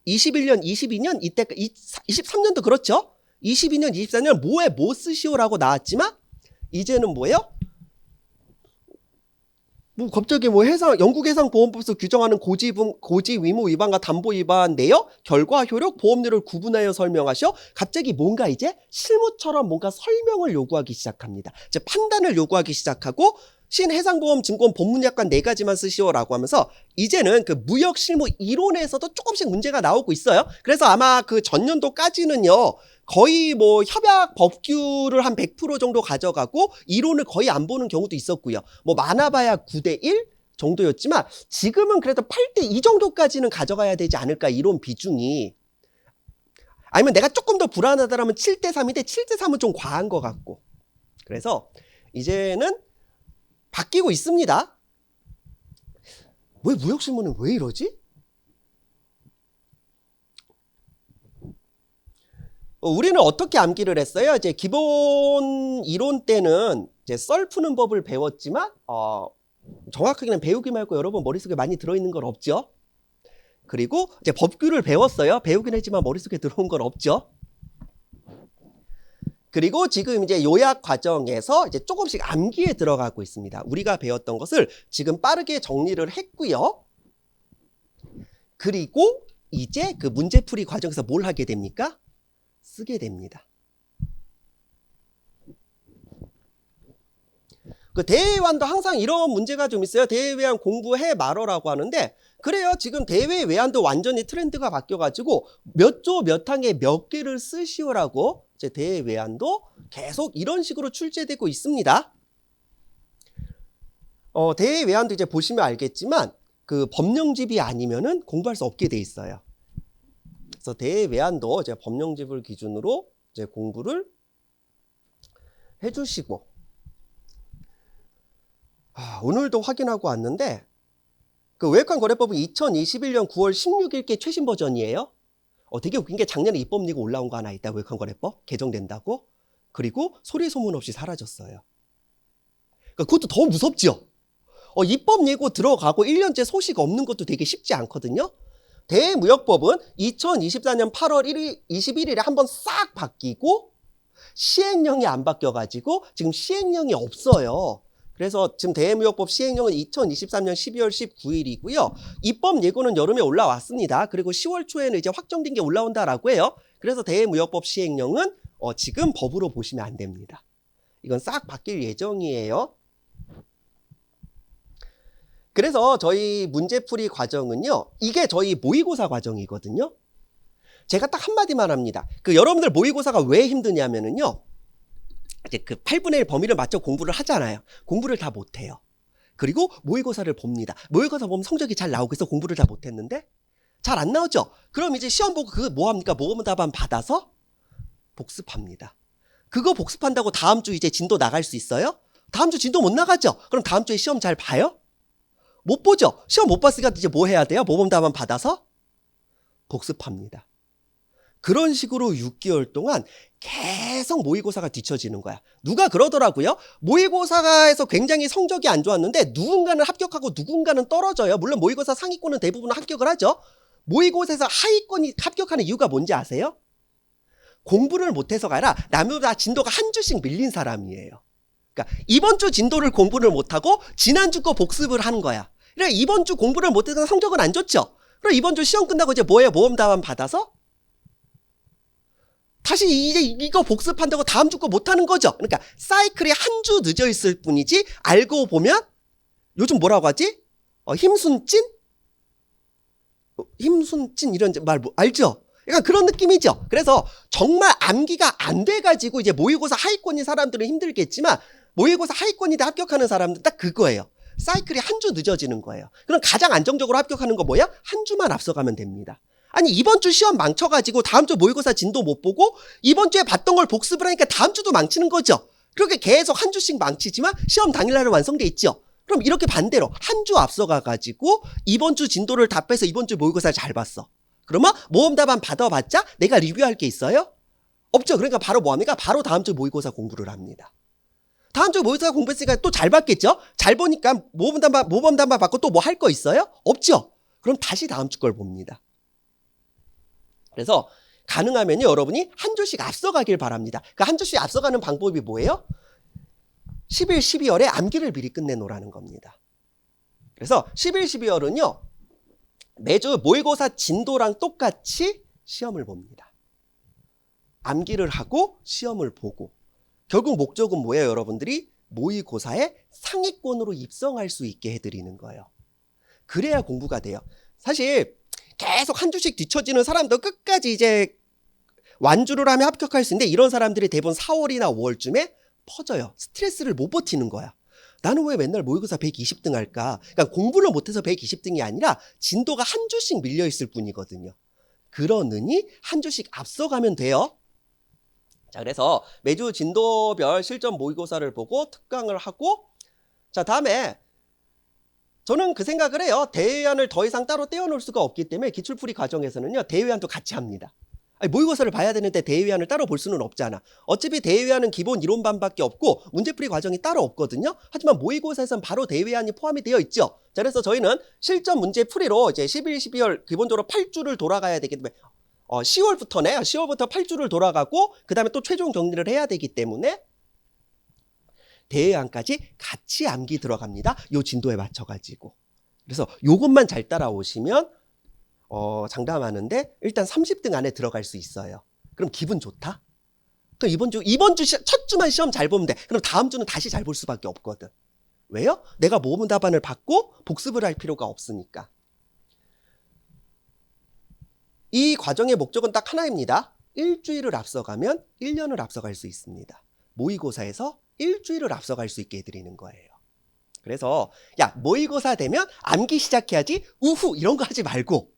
21년, 22년 이때 23년도 그렇죠. 22년, 24년 뭐에 뭐 쓰시오라고 나왔지만 이제는 뭐예요? 뭐 갑자기 뭐 영국해상보험법에서 규정하는 고지 의무 위반과 담보 위반 내역, 결과, 효력, 보험료를 구분하여 설명하셔. 갑자기 뭔가 이제 실무처럼 뭔가 설명을 요구하기 시작합니다. 이제 판단을 요구하기 시작하고 신해상보험증권 법문약관 4가지만 쓰시오라고 하면서 이제는 그 무역 실무 이론에서도 조금씩 문제가 나오고 있어요. 그래서 아마 그 전년도까지는요. 거의 뭐 협약 법규를 한 100% 정도 가져가고 이론을 거의 안 보는 경우도 있었고요. 뭐 많아봐야 9대1 정도였지만 지금은 그래도 8대2 정도까지는 가져가야 되지 않을까, 이론 비중이. 아니면 내가 조금 더 불안하다라면 7대3인데 7대3은 좀 과한 것 같고. 그래서 이제는 바뀌고 있습니다. 왜 무역실무는 왜 이러지? 우리는 어떻게 암기를 했어요? 이제 기본 이론 때는 이제 썰 푸는 법을 배웠지만 정확하게는 배우기 말고 여러분 머릿속에 많이 들어있는 건 없죠. 그리고 이제 법규를 배웠어요. 배우긴 했지만 머릿속에 들어온 건 없죠. 그리고 지금 이제 요약 과정에서 이제 조금씩 암기에 들어가고 있습니다. 우리가 배웠던 것을 지금 빠르게 정리를 했고요. 그리고 이제 그 문제풀이 과정에서 뭘 하게 됩니까? 쓰게 됩니다. 그 대외외환도 항상 이런 문제가 좀 있어요. 대외외환 공부해 말어라고 하는데, 그래요. 지금 대외외환도 완전히 트렌드가 바뀌어가지고 몇 조 몇 항에 몇 개를 쓰시오라고 이제 대외외환도 계속 이런 식으로 출제되고 있습니다. 대외외환도 이제 보시면 알겠지만 그 법령집이 아니면은 공부할 수 없게 돼 있어요. 그래서 대외외환도 이제 법령집을 기준으로 이제 공부를 해주시고, 오늘도 확인하고 왔는데 그 외환거래법은 2021년 9월 16일께 최신 버전이에요. 되게 웃긴 게 작년에 입법 예고 올라온 거 하나 있다. 외환거래법 개정된다고. 그리고 소리 소문 없이 사라졌어요. 그러니까 그것도 더 무섭죠. 입법 예고 들어가고 1년째 소식 없는 것도 되게 쉽지 않거든요. 대무역법은 2024년 8월 21일에 한번 싹 바뀌고 시행령이 안 바뀌어가지고 지금 시행령이 없어요. 그래서 지금 대무역법 시행령은 2023년 12월 19일이고요. 입법 예고는 여름에 올라왔습니다. 그리고 10월 초에는 이제 확정된 게 올라온다라고 해요. 그래서 대무역법 시행령은 지금 법으로 보시면 안 됩니다. 이건 싹 바뀔 예정이에요. 그래서 저희 문제풀이 과정은요. 이게 저희 모의고사 과정이거든요. 제가 딱 한마디만 합니다. 그 여러분들 모의고사가 왜 힘드냐면은요. 이제 그 8분의 1 범위를 맞춰 공부를 하잖아요. 공부를 다 못해요. 그리고 모의고사를 봅니다. 모의고사 보면 성적이 잘 나오고 해서 공부를 다 못했는데 잘 안 나오죠. 그럼 이제 시험 보고 그거 뭐 합니까? 모범 답안 받아서 복습합니다. 그거 복습한다고 다음 주 이제 진도 나갈 수 있어요? 다음 주 진도 못 나가죠. 그럼 다음 주에 시험 잘 봐요? 못 보죠. 시험 못 봤으니까 이제 뭐 해야 돼요? 모범 답안 받아서 복습합니다. 그런 식으로 6개월 동안 계속 모의고사가 뒤처지는 거야. 누가 그러더라고요. 모의고사에서 굉장히 성적이 안 좋았는데 누군가는 합격하고 누군가는 떨어져요. 물론 모의고사 상위권은 대부분 합격을 하죠. 모의고사에서 하위권이 합격하는 이유가 뭔지 아세요? 공부를 못해서가 아니라 남보다 진도가 한 주씩 밀린 사람이에요. 그러니까 이번 주 진도를 공부를 못하고 지난주 거 복습을 하는 거야. 그러니까 이번 주 공부를 못해서 성적은 안 좋죠. 그럼 이번 주 시험 끝나고 이제 뭐예요? 모범 답안 받아서 다시 이제 이거 복습한다고 다음 주 거 못하는 거죠. 그러니까 사이클이 한 주 늦어 있을 뿐이지 알고 보면 요즘 뭐라고 하지? 힘순찐 이런 말 알죠? 그러니까 그런 느낌이죠. 그래서 정말 암기가 안 돼가지고 이제 모의고사 하위권인 사람들은 힘들겠지만 모의고사 하위권인데 합격하는 사람들은 딱 그거예요. 사이클이 한 주 늦어지는 거예요. 그럼 가장 안정적으로 합격하는 거 뭐야? 한 주만 앞서가면 됩니다. 아니 이번 주 시험 망쳐가지고 다음 주 모의고사 진도 못 보고 이번 주에 봤던 걸 복습을 하니까 다음 주도 망치는 거죠. 그렇게 계속 한 주씩 망치지만 시험 당일날은 완성돼 있죠. 그럼 이렇게 반대로 한 주 앞서가가지고 이번 주 진도를 다 빼서 이번 주 모의고사를 잘 봤어. 그러면 모범 답안 받아봤자 내가 리뷰할 게 있어요? 없죠. 그러니까 바로 뭐합니까? 바로 다음 주 모의고사 공부를 합니다. 다음 주 모의고사 공부했으니까 또 잘 봤겠죠? 잘 보니까 모범 답안 받고 또 뭐 할 거 있어요? 없죠. 그럼 다시 다음 주 걸 봅니다. 그래서 가능하면 여러분이 한 주씩 앞서가길 바랍니다. 그 한 주씩 앞서가는 방법이 뭐예요? 10일, 12월에 암기를 미리 끝내놓으라는 겁니다. 그래서 10일, 12월은요. 매주 모의고사 진도랑 똑같이 시험을 봅니다. 암기를 하고 시험을 보고 결국 목적은 뭐예요, 여러분들이? 모의고사에 상위권으로 입성할 수 있게 해드리는 거예요. 그래야 공부가 돼요. 사실 계속 한 주씩 뒤처지는 사람도 끝까지 이제 완주를 하면 합격할 수 있는데 이런 사람들이 대부분 4월이나 5월쯤에 퍼져요. 스트레스를 못 버티는 거야. 나는 왜 맨날 모의고사 120등 할까? 그러니까 공부를 못해서 120등이 아니라 진도가 한 주씩 밀려있을 뿐이거든요. 그러느니 한 주씩 앞서가면 돼요. 자, 그래서 매주 진도별 실전 모의고사를 보고 특강을 하고 자, 다음에 저는 그 생각을 해요. 대외안을 더 이상 따로 떼어놓을 수가 없기 때문에 기출풀이 과정에서는요. 대외안도 같이 합니다. 아니, 모의고사를 봐야 되는데 대외안을 따로 볼 수는 없잖아. 어차피 대외안은 기본 이론반밖에 없고 문제풀이 과정이 따로 없거든요. 하지만 모의고사에서는 바로 대외안이 포함이 되어 있죠. 자, 그래서 저희는 실전 문제풀이로 이제 11, 12월 기본적으로 8주를 돌아가야 되기 때문에 10월부터네. 10월부터 8주를 돌아가고 그 다음에 또 최종 정리를 해야 되기 때문에 대외안까지 같이 암기 들어갑니다. 요 진도에 맞춰가지고. 그래서 요것만 잘 따라오시면 장담하는데 일단 30등 안에 들어갈 수 있어요. 그럼 기분 좋다? 그럼 이번 주 첫 주만 시험 잘 보면 돼. 그럼 다음 주는 다시 잘 볼 수밖에 없거든. 왜요? 내가 모범 답안을 받고 복습을 할 필요가 없으니까. 이 과정의 목적은 딱 하나입니다. 일주일을 앞서가면 1년을 앞서갈 수 있습니다. 모의고사에서 일주일을 앞서갈 수 있게 해드리는 거예요. 그래서 야, 모의고사 되면 암기 시작해야지 우후 이런 거 하지 말고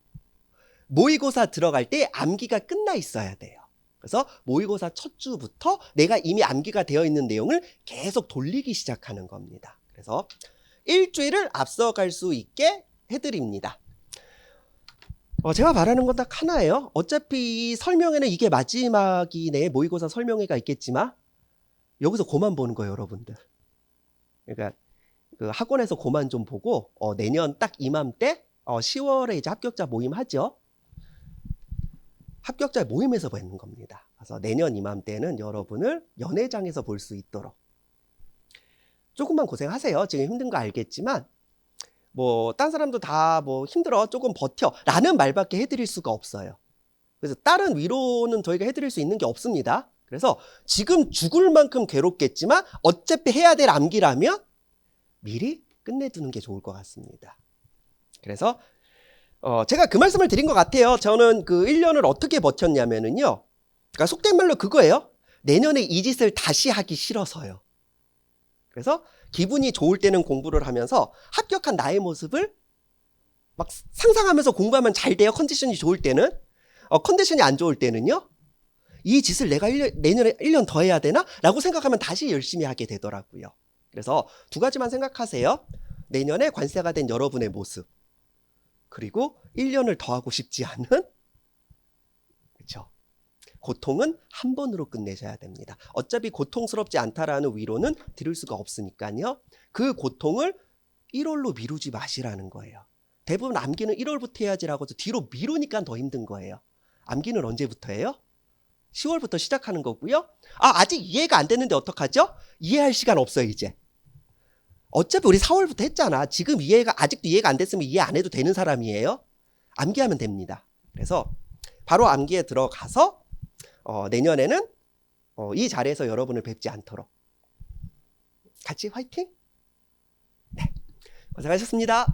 모의고사 들어갈 때 암기가 끝나 있어야 돼요. 그래서 모의고사 첫 주부터 내가 이미 암기가 되어 있는 내용을 계속 돌리기 시작하는 겁니다. 그래서 일주일을 앞서갈 수 있게 해드립니다. 제가 말하는 건 딱 하나예요. 어차피 이 설명회는 이게 마지막이네. 모의고사 설명회가 있겠지만 여기서 고만 보는 거예요, 여러분들. 그러니까 그 학원에서 고만 좀 보고 내년 딱 이맘때 10월에 이제 합격자 모임 하죠. 합격자 모임에서 뵙는 겁니다. 그래서 내년 이맘때는 여러분을 연회장에서 볼 수 있도록 조금만 고생하세요. 지금 힘든 거 알겠지만 뭐 딴 사람도 다 뭐 힘들어 조금 버텨 라는 말밖에 해드릴 수가 없어요. 그래서 다른 위로는 저희가 해드릴 수 있는 게 없습니다. 그래서 지금 죽을 만큼 괴롭겠지만 어차피 해야 될 암기라면 미리 끝내두는 게 좋을 것 같습니다. 그래서 제가 그 말씀을 드린 것 같아요. 저는 그 1년을 어떻게 버텼냐면은요. 그러니까 속된 말로 그거예요. 내년에 이 짓을 다시 하기 싫어서요. 그래서 기분이 좋을 때는 공부를 하면서 합격한 나의 모습을 막 상상하면서 공부하면 잘 돼요. 컨디션이 좋을 때는. 컨디션이 안 좋을 때는요. 이 짓을 내가 내년에 1년 더 해야 되나? 라고 생각하면 다시 열심히 하게 되더라고요. 그래서 두 가지만 생각하세요. 내년에 관세가 된 여러분의 모습. 그리고 1년을 더 하고 싶지 않은 그렇죠. 고통은 한 번으로 끝내셔야 됩니다. 어차피 고통스럽지 않다라는 위로는 드릴 수가 없으니까요. 그 고통을 1월로 미루지 마시라는 거예요. 대부분 암기는 1월부터 해야지라고 해서 뒤로 미루니까 더 힘든 거예요. 암기는 언제부터 해요? 10월부터 시작하는 거고요. 아직 이해가 안 됐는데 어떡하죠? 이해할 시간 없어요, 이제. 어차피 우리 4월부터 했잖아. 지금 아직도 이해가 안 됐으면 이해 안 해도 되는 사람이에요. 암기하면 됩니다. 그래서 바로 암기에 들어가서 내년에는 이 자리에서 여러분을 뵙지 않도록 같이 화이팅! 네, 고생하셨습니다.